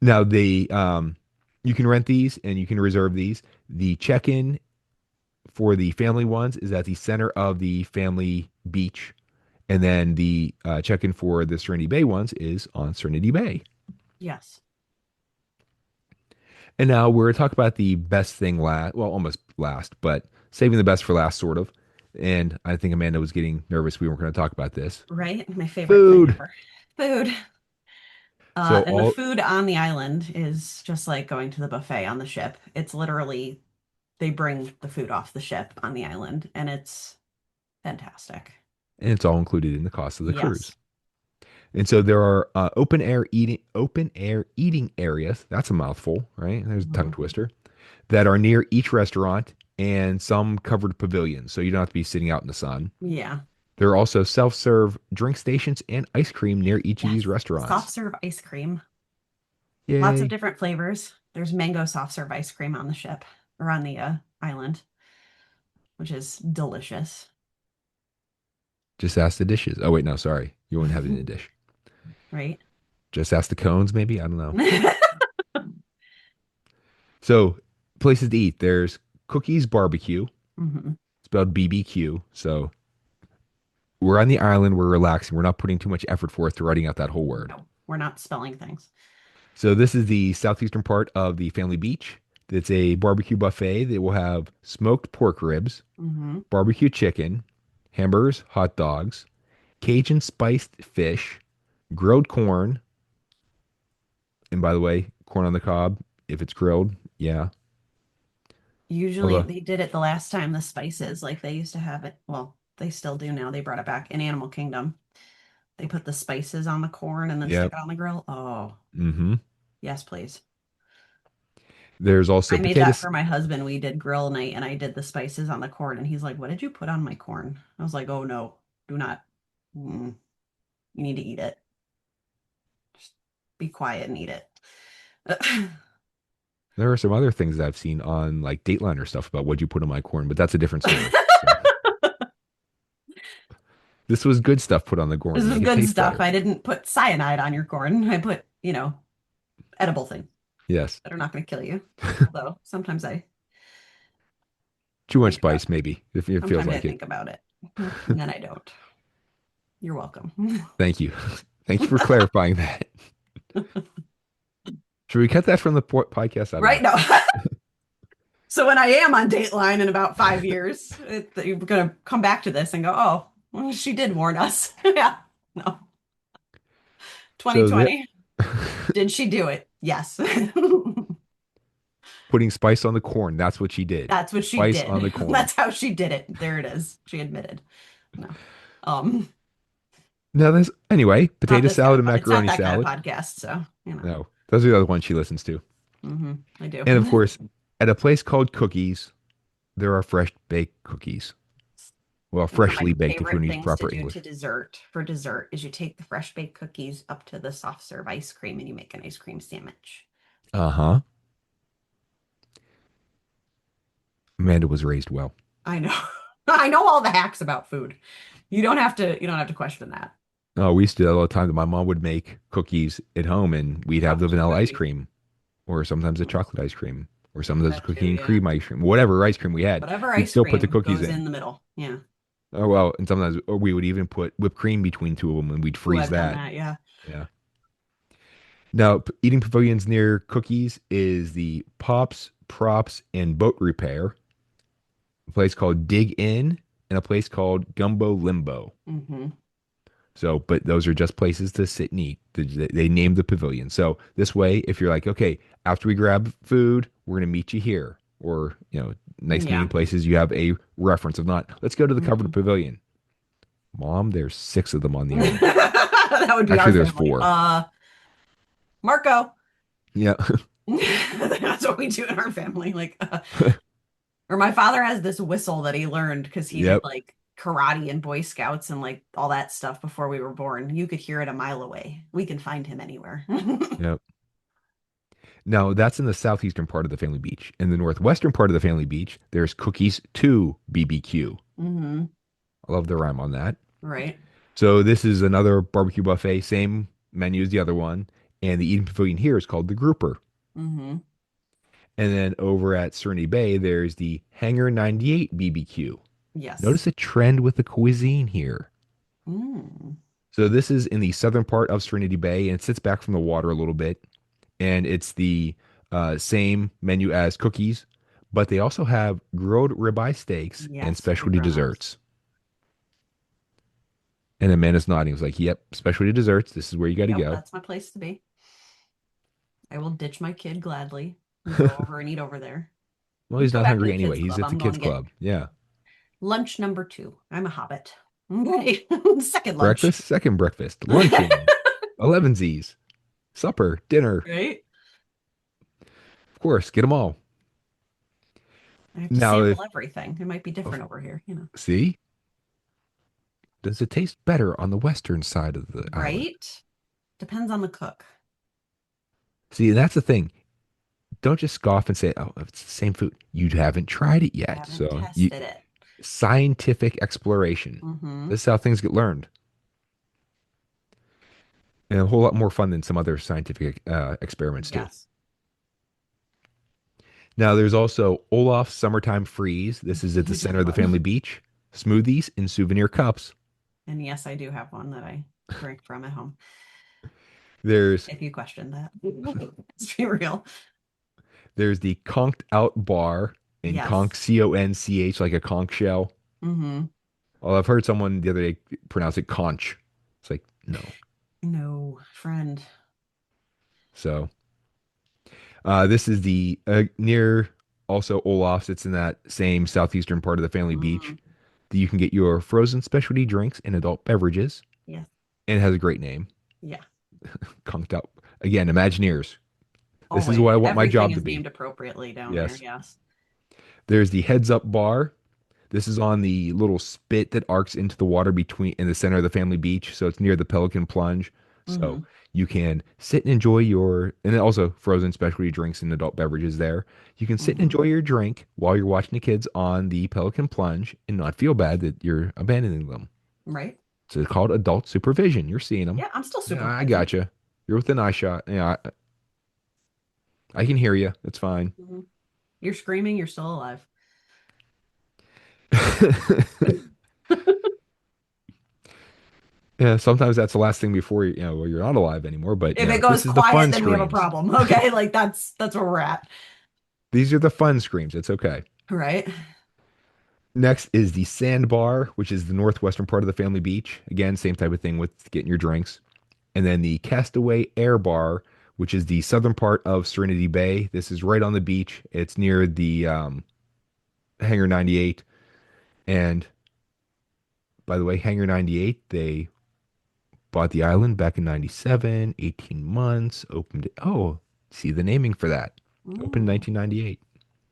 Speaker 1: now you can rent these and you can reserve these. The check-in for the family ones is at the center of the family beach. And then the check-in for the Serenity Bay ones is on Serenity Bay.
Speaker 2: Yes.
Speaker 1: And now we're going to talk about the best thing last, well, almost last, but saving the best for last, sort of. And I think Amanda was getting nervous we weren't going to talk about this.
Speaker 2: Right. My favorite thing
Speaker 1: Food.
Speaker 2: ever. Food.
Speaker 1: So
Speaker 2: And the
Speaker 1: all,
Speaker 2: food on the island is just like going to the buffet on the ship. It's literally they bring the food off the ship on the island, and it's fantastic.
Speaker 1: and it's all included in the cost of the cruise.
Speaker 2: Yes.
Speaker 1: And so there are open air eating areas. That's a mouthful, right? There's a tongue
Speaker 2: Hmm.
Speaker 1: twister that are near each restaurant and some covered pavilions. So you don't have to be sitting out in the sun.
Speaker 2: Yeah.
Speaker 1: There are also self-serve drink stations and ice cream near each of these
Speaker 2: Yes. Soft
Speaker 1: restaurants.
Speaker 2: serve ice cream. Lots of
Speaker 1: Yay.
Speaker 2: different flavors. There's mango soft serve ice cream on the ship or on the island, which is delicious.
Speaker 1: Just ask the dishes. Oh, wait, no, sorry. You wouldn't have it in a dish.
Speaker 2: Right?
Speaker 1: Just ask the cones, maybe? I don't know. So, places to eat. There's Cookies Barbecue,
Speaker 2: Hmm.
Speaker 1: spelled BBQ. So, we're on the island. We're relaxing. We're not putting too much effort forth to writing out that whole word.
Speaker 2: No, we're not spelling things.
Speaker 1: So, this is the southeastern part of the family beach. It's a barbecue buffet that will have smoked pork ribs,
Speaker 2: Hmm.
Speaker 1: barbecue chicken, hamburgers, hot dogs, Cajun spiced fish, grilled corn, and by the way, corn on the cob, if it's grilled, yeah.
Speaker 2: Usually
Speaker 1: Although,
Speaker 2: they did it the last time the spices, like they used to have it. Well, they still do now. They brought it back in Animal Kingdom. They put the spices on the corn and then stick
Speaker 1: yep.
Speaker 2: it on the grill. Oh,
Speaker 1: Hmm.
Speaker 2: yes, please.
Speaker 1: There's also
Speaker 2: I made that
Speaker 1: potatoes.
Speaker 2: for my husband. We did grill night and I did the spices on the corn. And he's like, "What did you put on my corn?" I was like, "Oh, no, do not. Mm, you need to eat it. Just be quiet and eat it."
Speaker 1: There are some other things that I've seen on like Dateline or stuff about what you put in my corn, but that's a different story. So this was good stuff put on the
Speaker 2: This
Speaker 1: corn,
Speaker 2: is
Speaker 1: make it
Speaker 2: good
Speaker 1: taste
Speaker 2: stuff.
Speaker 1: better.
Speaker 2: I didn't put cyanide on your corn. I put, edible things
Speaker 1: Yes.
Speaker 2: that are not going to kill you. Although sometimes I
Speaker 1: Too much
Speaker 2: think about
Speaker 1: spice, maybe, if it feels
Speaker 2: sometimes I
Speaker 1: like it.
Speaker 2: think about it. And then I don't. You're welcome.
Speaker 1: Thank you. Thank you for clarifying that. Should we cut that from the podcast? I don't
Speaker 2: Right
Speaker 1: know.
Speaker 2: now. So when I am on Dateline in about 5 years, you're going to come back to this and go, "Oh, well, she did warn us." Yeah. No.
Speaker 1: So there,
Speaker 2: 2020. Did she do it? Yes.
Speaker 1: putting spice on the corn, that's what she did.
Speaker 2: That's what she
Speaker 1: Spice on
Speaker 2: did.
Speaker 1: the corn.
Speaker 2: That's how she did it. There it is. She admitted. No. Um,
Speaker 1: Now there's anyway,
Speaker 2: Not
Speaker 1: potato
Speaker 2: this kind
Speaker 1: salad
Speaker 2: of
Speaker 1: and
Speaker 2: it's not
Speaker 1: macaroni
Speaker 2: that kind of
Speaker 1: salad.
Speaker 2: podcast, so.
Speaker 1: No, those are the other ones she listens to.
Speaker 2: I do.
Speaker 1: And of course, at a place called Cookies, there are fresh baked cookies. Well,
Speaker 2: One of my
Speaker 1: freshly baked if you
Speaker 2: favorite
Speaker 1: want to use
Speaker 2: things to
Speaker 1: proper
Speaker 2: do to
Speaker 1: English.
Speaker 2: dessert for dessert is you take the fresh baked cookies up to the soft serve ice cream and you make an ice cream sandwich.
Speaker 1: Uh-huh. Amanda was raised well.
Speaker 2: I know. I know all the hacks about food. You don't have to question that.
Speaker 1: Oh, we used to do that all the time. My mom would make cookies at home and we'd have the
Speaker 2: Chocolate chip
Speaker 1: vanilla ice
Speaker 2: cookie.
Speaker 1: cream or sometimes the chocolate ice cream or sometimes the
Speaker 2: That too,
Speaker 1: cookie and
Speaker 2: yeah.
Speaker 1: cream ice cream, whatever ice cream we had.
Speaker 2: Whatever
Speaker 1: We'd
Speaker 2: ice
Speaker 1: still put the
Speaker 2: cream
Speaker 1: cookies
Speaker 2: goes
Speaker 1: in.
Speaker 2: in the middle. Yeah.
Speaker 1: Oh, well, and sometimes or we would even put whipped cream between two of them and we'd
Speaker 2: Ooh,
Speaker 1: freeze
Speaker 2: I've done
Speaker 1: that.
Speaker 2: that, yeah.
Speaker 1: Yeah. Now, eating pavilions near cookies is the Pops, Props, and Boat Repair, a place called Dig In, and a place called Gumbo Limbo.
Speaker 2: Hmm.
Speaker 1: So, but those are just places to sit and eat. They named the pavilion. So this way, if you're like, okay, after we grab food, we're gonna meet you here, or nice meeting
Speaker 2: Yeah.
Speaker 1: places, you have a reference. Of not, let's go to the covered
Speaker 2: Mhm.
Speaker 1: pavilion. Mom, there's six of them on the island.
Speaker 2: That would be
Speaker 1: Actually,
Speaker 2: our
Speaker 1: there's
Speaker 2: family.
Speaker 1: four.
Speaker 2: Marco.
Speaker 1: Yeah.
Speaker 2: That's what we do in our family. Or my father has this whistle that he learned because he did
Speaker 1: Yep.
Speaker 2: like karate and Boy Scouts and like all that stuff before we were born. You could hear it a mile away. We can find him anywhere.
Speaker 1: Yep. Now that's in the southeastern part of the family beach. In the northwestern part of the family beach, there's Cookies 2 BBQ.
Speaker 2: Hmm.
Speaker 1: I love the rhyme on that.
Speaker 2: Right.
Speaker 1: So this is another barbecue buffet, same menu as the other one. And the eating pavilion here is called the Grouper.
Speaker 2: Hmm.
Speaker 1: And then over at Serenity Bay, there's the Hangar 98 BBQ.
Speaker 2: Yes.
Speaker 1: Notice a trend with the cuisine here.
Speaker 2: Mm.
Speaker 1: So this is in the southern part of Serenity Bay and it sits back from the water a little bit. And it's the same menu as Cookies, but they also have grilled ribeye steaks and
Speaker 2: Yes, we
Speaker 1: specialty
Speaker 2: run those.
Speaker 1: desserts. And Amanda's nodding. He was like, yep, specialty desserts. This is where you got to
Speaker 2: Yep,
Speaker 1: go.
Speaker 2: that's my place to be. I will ditch my kid gladly and go over and eat over there.
Speaker 1: Well,
Speaker 2: Let's
Speaker 1: he's
Speaker 2: go
Speaker 1: not
Speaker 2: back to
Speaker 1: hungry
Speaker 2: the kids
Speaker 1: anyway. He's
Speaker 2: club.
Speaker 1: at the
Speaker 2: I'm going
Speaker 1: kids
Speaker 2: to get
Speaker 1: club. Yeah.
Speaker 2: lunch number two. I'm a hobbit. Okay. Second lunch.
Speaker 1: Breakfast, second breakfast, luncheon, 11sies, supper, dinner.
Speaker 2: Right?
Speaker 1: Of course, get them all.
Speaker 2: I have to
Speaker 1: Now,
Speaker 2: sample
Speaker 1: if
Speaker 2: everything. It might be
Speaker 1: oh,
Speaker 2: different over here.
Speaker 1: see, does it taste better on the western side of the island?
Speaker 2: Right? Depends on the cook.
Speaker 1: See, that's the thing. Don't just scoff and say, "Oh, it's the same food." You haven't tried it
Speaker 2: I
Speaker 1: yet.
Speaker 2: haven't
Speaker 1: So, you
Speaker 2: tested it.
Speaker 1: scientific exploration.
Speaker 2: Hmm.
Speaker 1: This is how things get learned, and a whole lot more fun than some other scientific experiments do.
Speaker 2: Yes.
Speaker 1: Now, there's also Olaf's Summertime Freeze. This is at the
Speaker 2: Which
Speaker 1: center
Speaker 2: is
Speaker 1: of the family
Speaker 2: fun.
Speaker 1: beach. Smoothies in souvenir cups.
Speaker 2: And yes, I do have one that I drink from at home.
Speaker 1: There's
Speaker 2: If you question that. Let's be real.
Speaker 1: there's the conked out bar and conch
Speaker 2: Yes.
Speaker 1: Conch like a conch shell.
Speaker 2: Hmm.
Speaker 1: Well, I've heard someone the other day pronounce it conch. It's like no.
Speaker 2: No, friend.
Speaker 1: So this is the near also Olaf's. It's in that same southeastern part of the family beach.
Speaker 2: Mm.
Speaker 1: You can get your frozen specialty drinks and adult beverages,
Speaker 2: Yes.
Speaker 1: and it has a great name.
Speaker 2: Yeah.
Speaker 1: Conked out again. Imagineers. This is
Speaker 2: Always.
Speaker 1: what I want my
Speaker 2: Everything
Speaker 1: job to
Speaker 2: is
Speaker 1: be.
Speaker 2: named appropriately down there.
Speaker 1: Yes.
Speaker 2: Yes.
Speaker 1: There's the heads up bar. This is on the little spit that arcs into the water between in the center of the family beach. So it's near the Pelican Plunge. So
Speaker 2: Hmm.
Speaker 1: you can sit and enjoy and then also frozen specialty drinks and adult beverages there. You can sit and
Speaker 2: Hmm.
Speaker 1: enjoy your drink while you're watching the kids on the Pelican Plunge and not feel bad that you're abandoning them.
Speaker 2: Right.
Speaker 1: So it's called adult supervision. You're seeing them.
Speaker 2: Yeah, I'm still
Speaker 1: Yeah, I
Speaker 2: supervising.
Speaker 1: gotcha. You're within eye shot. Yeah, I can hear you. It's fine.
Speaker 2: Hmm. You're screaming, you're still alive.
Speaker 1: Yeah, sometimes that's the last thing before well, you're not alive anymore. But
Speaker 2: If it goes
Speaker 1: this is the
Speaker 2: quiet,
Speaker 1: fun
Speaker 2: then we have a
Speaker 1: screams.
Speaker 2: problem. Okay, like that's where we're at.
Speaker 1: These are the fun screams. It's okay.
Speaker 2: Right?
Speaker 1: Next is the Sandbar, which is the northwestern part of the family beach. Again, same type of thing with getting your drinks. And then the Castaway Air Bar, which is the southern part of Serenity Bay. This is right on the beach. It's near the Hangar 98. And by the way, Hangar 98, they bought the island back in 97, 18 months, opened it. Oh, see the naming for that. Opened in
Speaker 2: Mm,
Speaker 1: 1998.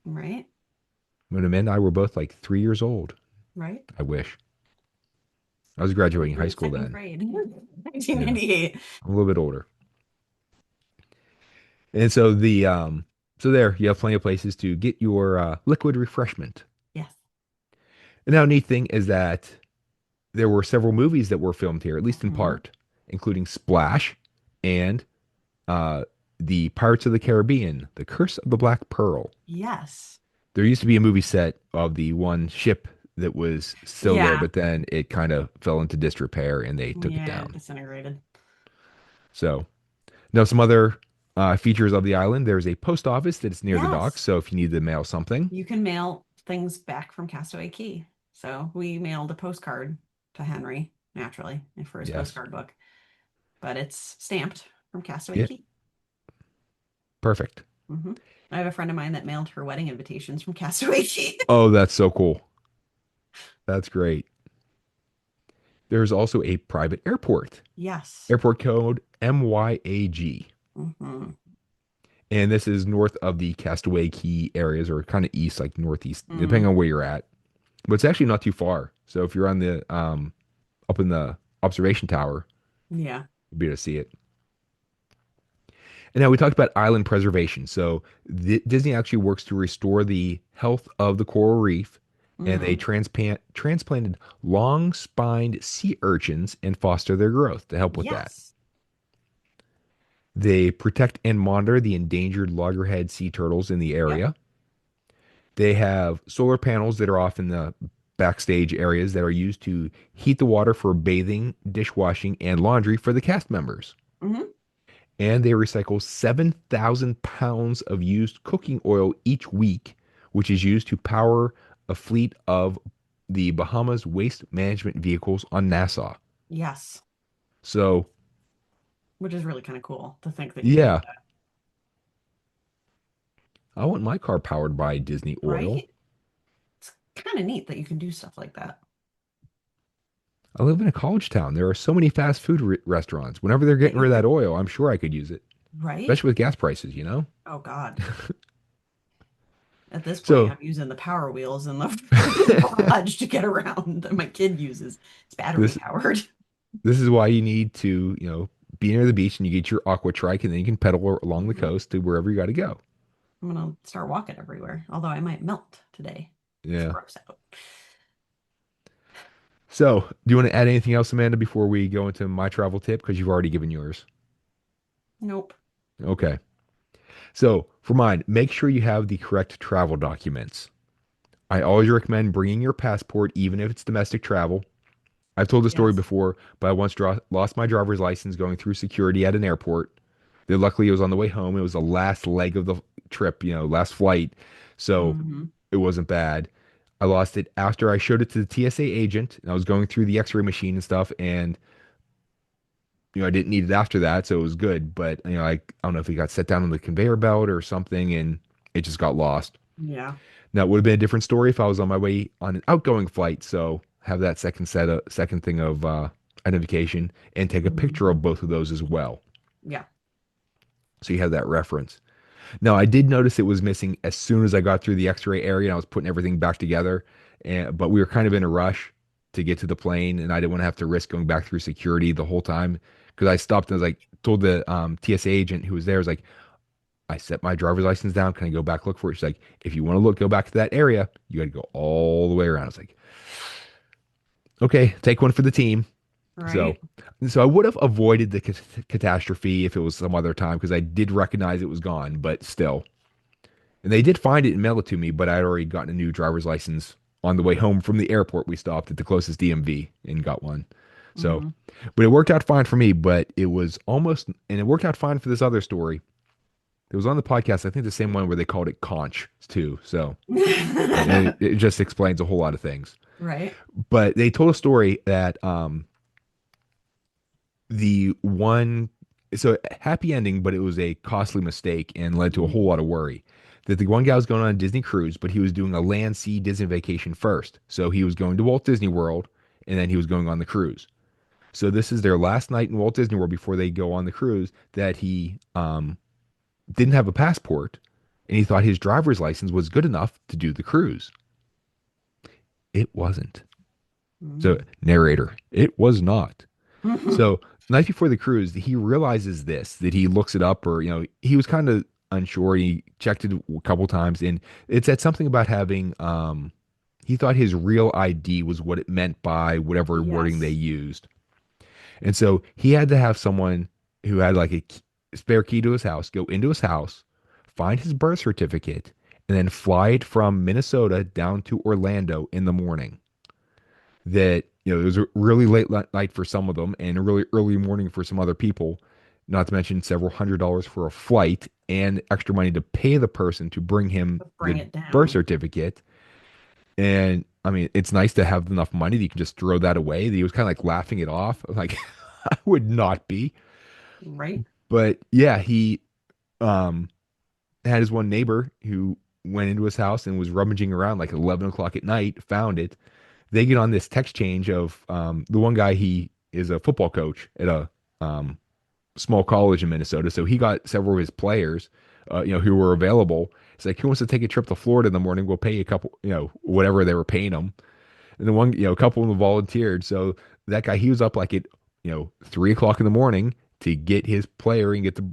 Speaker 2: right?
Speaker 1: When Amanda and I were both like 3 years old.
Speaker 2: Right?
Speaker 1: I wish. I was
Speaker 2: I was
Speaker 1: graduating high
Speaker 2: in
Speaker 1: school
Speaker 2: second
Speaker 1: then.
Speaker 2: grade,
Speaker 1: Yeah,
Speaker 2: 1998.
Speaker 1: I'm a little bit older. And so there you have plenty of places to get your liquid refreshment.
Speaker 2: Yes.
Speaker 1: And now neat thing is that there were several movies that were filmed here, at least in
Speaker 2: Hmm.
Speaker 1: part, including Splash and uh the Pirates of the Caribbean, The Curse of the Black Pearl.
Speaker 2: Yes.
Speaker 1: There used to be a movie set of the one ship that was still there,
Speaker 2: Yeah.
Speaker 1: but then it kind of fell into disrepair and they took it
Speaker 2: Yeah,
Speaker 1: down.
Speaker 2: disintegrated.
Speaker 1: So now, some other features of the island. There's a post office that's near the docks.
Speaker 2: Yes.
Speaker 1: So if you need to mail something,
Speaker 2: You can mail things back from Castaway Cay. So we mailed a postcard to Henry. naturally, for his
Speaker 1: Yes.
Speaker 2: postcard book. But it's stamped from Castaway
Speaker 1: Yeah.
Speaker 2: Cay.
Speaker 1: Perfect.
Speaker 2: Hmm. I have a friend of mine that mailed her wedding invitations from Castaway Cay.
Speaker 1: Oh, that's so cool. That's great. There's also a private airport.
Speaker 2: Yes.
Speaker 1: Airport code MYAG.
Speaker 2: Hmm.
Speaker 1: And this is north of the Castaway Cay areas or kind of east, like northeast, depending
Speaker 2: Hmm.
Speaker 1: on where you're at. But it's actually not too far. So if you're on the up in the observation tower,
Speaker 2: Yeah.
Speaker 1: you'll be able to see it. And now we talked about island preservation. So Disney actually works to restore the health of the coral reef, and they
Speaker 2: Hmm.
Speaker 1: transplanted long-spined sea urchins and foster their growth to help with that.
Speaker 2: Yes.
Speaker 1: They protect and monitor the endangered loggerhead sea turtles in the
Speaker 2: Yep.
Speaker 1: area. They have solar panels that are off in the backstage areas that are used to heat the water for bathing, dishwashing, and laundry for the cast members.
Speaker 2: Hmm.
Speaker 1: And they recycle 7,000 pounds of used cooking oil each week, which is used to power a fleet of the Bahamas waste management vehicles on Nassau.
Speaker 2: Yes.
Speaker 1: So,
Speaker 2: Which is really kind of cool to think that you can do
Speaker 1: yeah, I want my car powered by Disney
Speaker 2: that,
Speaker 1: oil.
Speaker 2: right? It's kind of neat that you can do stuff like that,
Speaker 1: I live in a college town. There are so many fast food restaurants. Whenever they're
Speaker 2: that
Speaker 1: getting
Speaker 2: you
Speaker 1: rid of that
Speaker 2: could,
Speaker 1: oil, I'm sure I could use it,
Speaker 2: right?
Speaker 1: especially with gas prices, you know?
Speaker 2: Oh God. At this point,
Speaker 1: So,
Speaker 2: I'm using the power wheels in the freaking garage to get around that my kid uses. It's battery
Speaker 1: this
Speaker 2: powered.
Speaker 1: this is why you need to, be near the beach and you get your aqua trike and then you can pedal along the
Speaker 2: Hmm.
Speaker 1: coast to wherever you got to go.
Speaker 2: I'm gonna start walking everywhere, although I might melt today. It's
Speaker 1: Yeah.
Speaker 2: gross out.
Speaker 1: So, do you want to add anything else, Amanda, before we go into my travel tip? Because you've already given yours.
Speaker 2: Nope.
Speaker 1: Okay. So, for mine, make sure you have the correct travel documents. I always recommend bringing your passport, even if it's domestic travel. I've told this story
Speaker 2: Yes.
Speaker 1: before, but I once lost my driver's license going through security at an airport. Then luckily, it was on the way home. It was the last leg of the trip, last flight. So
Speaker 2: Hmm.
Speaker 1: it wasn't bad. I lost it after I showed it to the TSA agent. And I was going through the x-ray machine and stuff. And, I didn't need it after that. So it was good. But, I don't know if it got set down on the conveyor belt or something and it just got lost.
Speaker 2: Yeah.
Speaker 1: Now, it would have been a different story if I was on my way on an outgoing flight. So have that second thing of identification and take a picture
Speaker 2: Hmm.
Speaker 1: of both of those as well.
Speaker 2: Yeah.
Speaker 1: So you have that reference. Now, I did notice it was missing as soon as I got through the X-ray area and I was putting everything back together. But we were kind of in a rush to get to the plane, and I didn't want to have to risk going back through security the whole time because I stopped and I was like, told the TSA agent who was there, I was like, I set my driver's license down. Can I go back look for it? She's like, if you want to go back to that area, you got to go all the way around. I was like, okay, take one for the team. So,
Speaker 2: Right.
Speaker 1: so I would have avoided the catastrophe if it was some other time because I did recognize it was gone, but still. And they did find it and mail it to me, but I had already gotten a new driver's license on the way home from the airport. We stopped at the closest DMV and got one. So,
Speaker 2: Hmm.
Speaker 1: but it worked out fine for me, but it was almost, and it worked out fine for this other story. It was on the podcast, I think the same one where they called it conch too. So it just explains a whole lot of things.
Speaker 2: Right.
Speaker 1: But they told a story that the one, so happy ending, but it was a costly mistake and led to a whole
Speaker 2: Mhm.
Speaker 1: lot of worry. That the one guy was going on a Disney cruise, but he was doing a land sea Disney vacation first. So he was going to Walt Disney World and then he was going on the cruise. So this is their last night in Walt Disney World before they go on the cruise that he didn't have a passport and he thought his driver's license was good enough to do the cruise. It wasn't. So,
Speaker 2: Mhm.
Speaker 1: narrator, it was not.
Speaker 2: Mhm.
Speaker 1: So, the night before the cruise, he realizes this, that he looks it up, or, he was kind of unsure. He checked it a couple times, and it said something about having, he thought his real ID was what it meant by whatever wording they
Speaker 2: Yes.
Speaker 1: used. And so he had to have someone who had like a spare key to his house go into his house, find his birth certificate, and then fly it from Minnesota down to Orlando in the morning. That, it was a really late night for some of them and a really early morning for some other people, not to mention several $100s for a flight and extra money to pay the person to bring him
Speaker 2: Bring
Speaker 1: the
Speaker 2: it
Speaker 1: birth
Speaker 2: down.
Speaker 1: certificate. And I mean, it's nice to have enough money that you can just throw that away. That he was kind of like laughing it off. Like, I would not be.
Speaker 2: Right?
Speaker 1: But yeah, he um had his one neighbor who went into his house and was rummaging around like 11 o'clock at night, found it. They get on this text change of the one guy, he is a football coach at a um, small college in Minnesota. So he got several of his players, who were available. It's like, who wants to take a trip to Florida in the morning? We'll pay you a couple, whatever they were paying him. And the one, a couple of them volunteered. So that guy, he was up like at, 3 o'clock in the morning to get his player and get the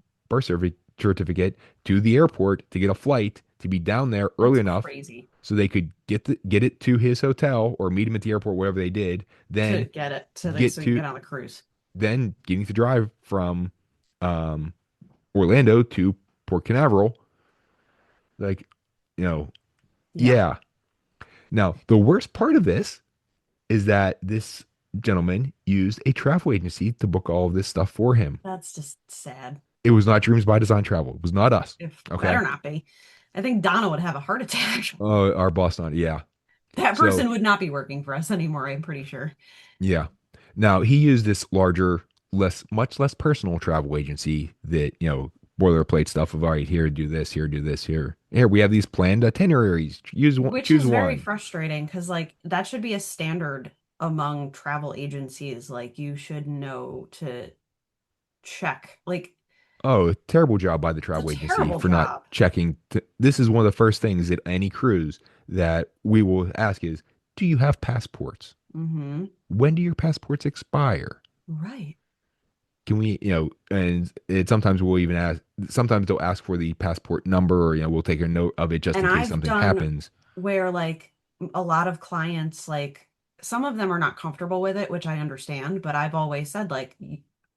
Speaker 1: certificate to the airport to get a flight to be down there early
Speaker 2: That's
Speaker 1: enough
Speaker 2: crazy
Speaker 1: so they could get it to his hotel or meet him at the airport, whatever they did.
Speaker 2: to
Speaker 1: Then
Speaker 2: get it to the
Speaker 1: get
Speaker 2: so you can
Speaker 1: to
Speaker 2: get on a cruise.
Speaker 1: then getting to drive from um, Orlando to Port Canaveral. Like, you know,
Speaker 2: Yeah,
Speaker 1: yeah. Now, the worst part of this is that this gentleman used a travel agency to book all of this stuff for him.
Speaker 2: that's just sad.
Speaker 1: It was not Dreams by Design Travel. It was not us.
Speaker 2: If
Speaker 1: Okay.
Speaker 2: better not be. I think Donna would have a heart attack.
Speaker 1: Our boss not. Yeah.
Speaker 2: That
Speaker 1: So,
Speaker 2: person would not be working for us anymore, I'm pretty sure.
Speaker 1: yeah. Now, he used this larger, much less personal travel agency that, boilerplate stuff of, all right, here, do this, here, do this, here. Here, we have these planned itineraries. Use one,
Speaker 2: Which
Speaker 1: choose
Speaker 2: is very
Speaker 1: one.
Speaker 2: frustrating because, like, that should be a standard among travel agencies. Like, you should know to check. Like,
Speaker 1: Oh, terrible job by the
Speaker 2: it's a
Speaker 1: travel agency
Speaker 2: terrible
Speaker 1: for not
Speaker 2: job.
Speaker 1: checking. This is one of the first things at any cruise that we will ask is, do you have passports?
Speaker 2: Mm-hmm.
Speaker 1: When do your passports expire?
Speaker 2: Right.
Speaker 1: Can we, and it sometimes we'll even ask, sometimes they'll ask for the passport number or, we'll take a note of it just
Speaker 2: And
Speaker 1: in case
Speaker 2: I've
Speaker 1: something
Speaker 2: done
Speaker 1: happens.
Speaker 2: where, like, a lot of clients, like, some of them are not comfortable with it, which I understand, but I've always said, like,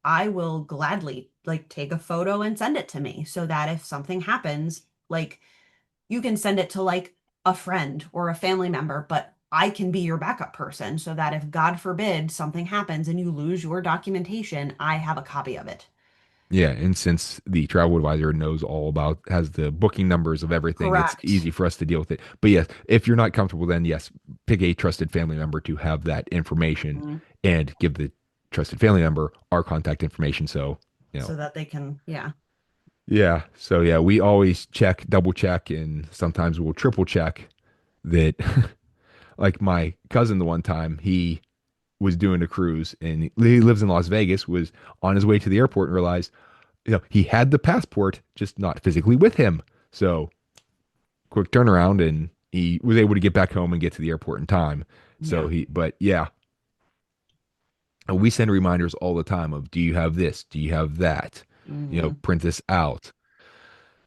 Speaker 2: I will gladly, like, take a photo and send it to me so that if something happens, like, you can send it to, like, a friend or a family member, but I can be your backup person so that if, God forbid, something happens and you lose your documentation, I have a copy of it.
Speaker 1: Yeah. And since the travel advisor knows all about, has the booking numbers of everything, it's
Speaker 2: Correct.
Speaker 1: easy for us to deal with it. But yes, if you're not comfortable, then yes, pick a trusted family member to have that information
Speaker 2: Mhm.
Speaker 1: and give the trusted family member our contact information. So, you know,
Speaker 2: So that they can, yeah.
Speaker 1: yeah. So, yeah, we always check, double check, and sometimes we'll triple check that. Like my cousin, the one time he was doing a cruise and he lives in Las Vegas, was on his way to the airport and realized, he had the passport, just not physically with him. So quick turnaround, and he was able to get back home and get to the airport in time. So
Speaker 2: Yeah.
Speaker 1: but yeah, and we send reminders all the time of, do you have this? Do you have that?
Speaker 2: Hmm.
Speaker 1: Print this out.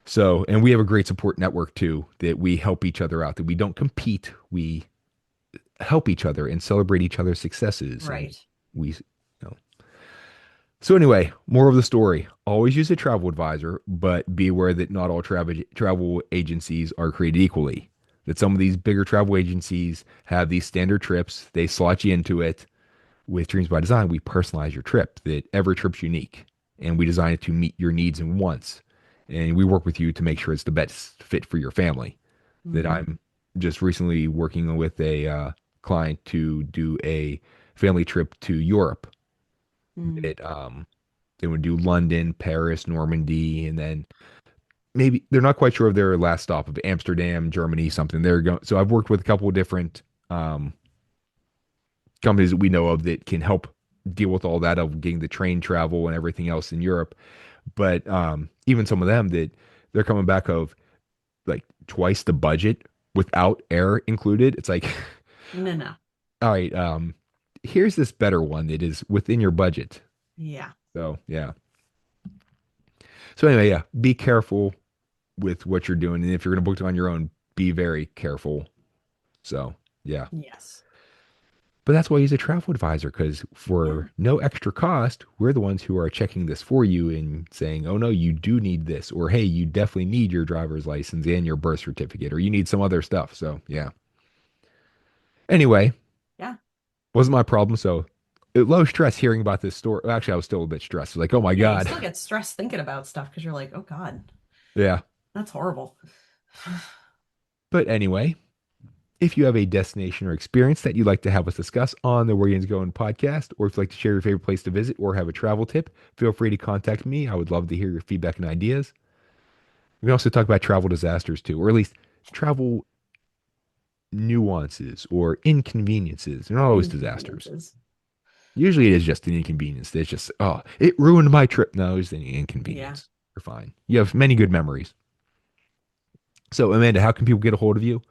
Speaker 1: So, and we have a great support network too, that we help each other out, that we don't compete. We help each other and celebrate each other's successes. And
Speaker 2: Right.
Speaker 1: we, so anyway, more of the story. Always use a travel advisor, but be aware that not all travel agencies are created equally. That some of these bigger travel agencies have these standard trips. They slot you into it. With Dreams by Design, we personalize your trip. That every trip's unique, and we design it to meet your needs and wants. And we work with you to make sure it's the best fit for your family. That
Speaker 2: Hmm.
Speaker 1: I'm just recently working with a client to do a family trip to Europe.
Speaker 2: Mm.
Speaker 1: That they would do London, Paris, Normandy, and then maybe they're not quite sure of their last stop of Amsterdam, Germany, something. They're going. So I've worked with a couple of different um, companies that we know of that can help deal with all that of getting the train travel and everything else in Europe. But even some of them that they're coming back of like twice the budget without air included. It's like,
Speaker 2: No, no.
Speaker 1: all right, here's this better one that is within your budget.
Speaker 2: Yeah.
Speaker 1: So yeah. So anyway, yeah, be careful with what you're doing, and if you're going to book it on your own, be very careful. So yeah,
Speaker 2: Yes.
Speaker 1: but that's why he's a travel advisor, because
Speaker 2: Yeah.
Speaker 1: for no extra cost, we're the ones who are checking this for you and saying, oh no, you do need this, or hey, you definitely need your driver's license and your birth certificate, or you need some other stuff. So yeah. Anyway,
Speaker 2: Yeah.
Speaker 1: wasn't my problem. So low stress hearing about this story. Well, actually, I was still a bit stressed. Like, oh my
Speaker 2: Yeah. You
Speaker 1: God.
Speaker 2: still get stressed thinking about stuff because you're like, oh God,
Speaker 1: Yeah.
Speaker 2: that's horrible.
Speaker 1: But anyway, If you have a destination or experience that you'd like to have us discuss on the Where Yinz Goin podcast, or if you'd like to share your favorite place to visit or have a travel tip, feel free to contact me. I would love to hear your feedback and ideas. We can also talk about travel disasters too, or at least travel nuances or inconveniences. They're not always disasters.
Speaker 2: Inconveniences.
Speaker 1: Usually it is just an inconvenience. It's just, oh, it ruined my trip. No, it's an
Speaker 2: Yeah.
Speaker 1: inconvenience. You're fine. You have many good memories. So, Amanda, how can people get a hold of you?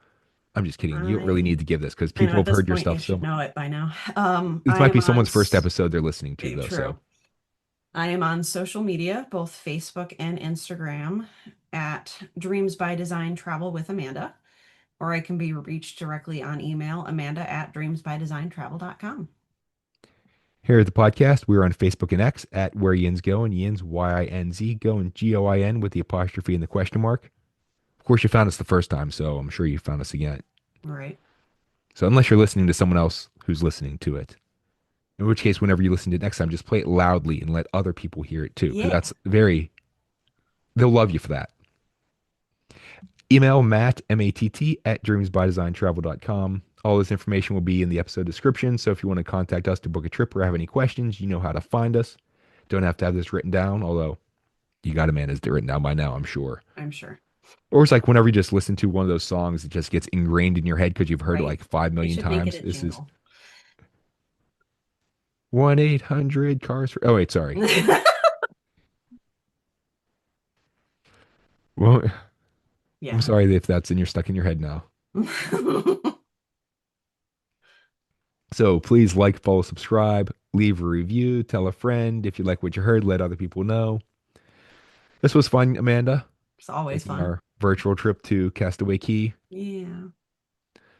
Speaker 1: I'm just kidding. You don't really
Speaker 2: I
Speaker 1: need to give this because
Speaker 2: I know
Speaker 1: people
Speaker 2: at
Speaker 1: have
Speaker 2: this
Speaker 1: heard your
Speaker 2: point you
Speaker 1: stuff so
Speaker 2: should
Speaker 1: much.
Speaker 2: know it by now.
Speaker 1: This
Speaker 2: I
Speaker 1: might
Speaker 2: am
Speaker 1: be
Speaker 2: on
Speaker 1: someone's first episode they're listening to, though. So,
Speaker 2: true. I am on social media, both Facebook and Instagram, at Dreams by Design Travel with Amanda, or I can be reached directly on email, Amanda at dreamsbydesigntravel.com.
Speaker 1: here at the podcast, we're on Facebook and X at Where Yinz Goin, Yinz, Yinz, Goin, Goin with the apostrophe and the question mark. Of course, you found us the first time, so I'm sure you found us again.
Speaker 2: All right.
Speaker 1: So, unless you're listening to someone else who's listening to it, in which case, whenever you listen to it next time, just play it loudly and let other people hear it too, because
Speaker 2: Yeah,
Speaker 1: that's very, they'll love you for that. Email Matt, M-A-T-T, at dreamsbydesigntravel.com. All this information will be in the episode description. So if you want to contact us to book a trip or have any questions, you know how to find us. Don't have to have this written down, although you got Amanda's written down by now, I'm sure.
Speaker 2: I'm sure.
Speaker 1: Or it's like whenever you just listen to one of those songs, it just gets ingrained in your head because you've heard it
Speaker 2: Right.
Speaker 1: like 5
Speaker 2: We
Speaker 1: million
Speaker 2: should make it
Speaker 1: times.
Speaker 2: a
Speaker 1: This is
Speaker 2: jingle.
Speaker 1: 1-800 cars for, oh, wait, sorry. Well, I'm
Speaker 2: Yeah.
Speaker 1: sorry if that's in your stuck in your head now. So please like, follow, subscribe, leave a review, tell a friend. If you like what you heard, let other people know. This was fun, Amanda,
Speaker 2: It's always
Speaker 1: taking
Speaker 2: fun.
Speaker 1: our virtual trip to Castaway Cay.
Speaker 2: Yeah.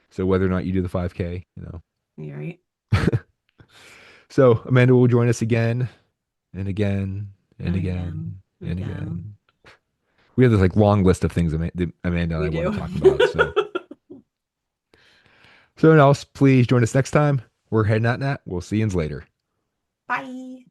Speaker 1: So whether or not you do the 5K, you know.
Speaker 2: You're right.
Speaker 1: So Amanda will join us again and again and
Speaker 2: And
Speaker 1: again
Speaker 2: again, and
Speaker 1: and
Speaker 2: again.
Speaker 1: again. We have this like long list of things that Amanda and
Speaker 2: We
Speaker 1: I want
Speaker 2: do.
Speaker 1: to talk about. So else, please join us next time. We're heading out now. We'll see you later.
Speaker 2: Bye.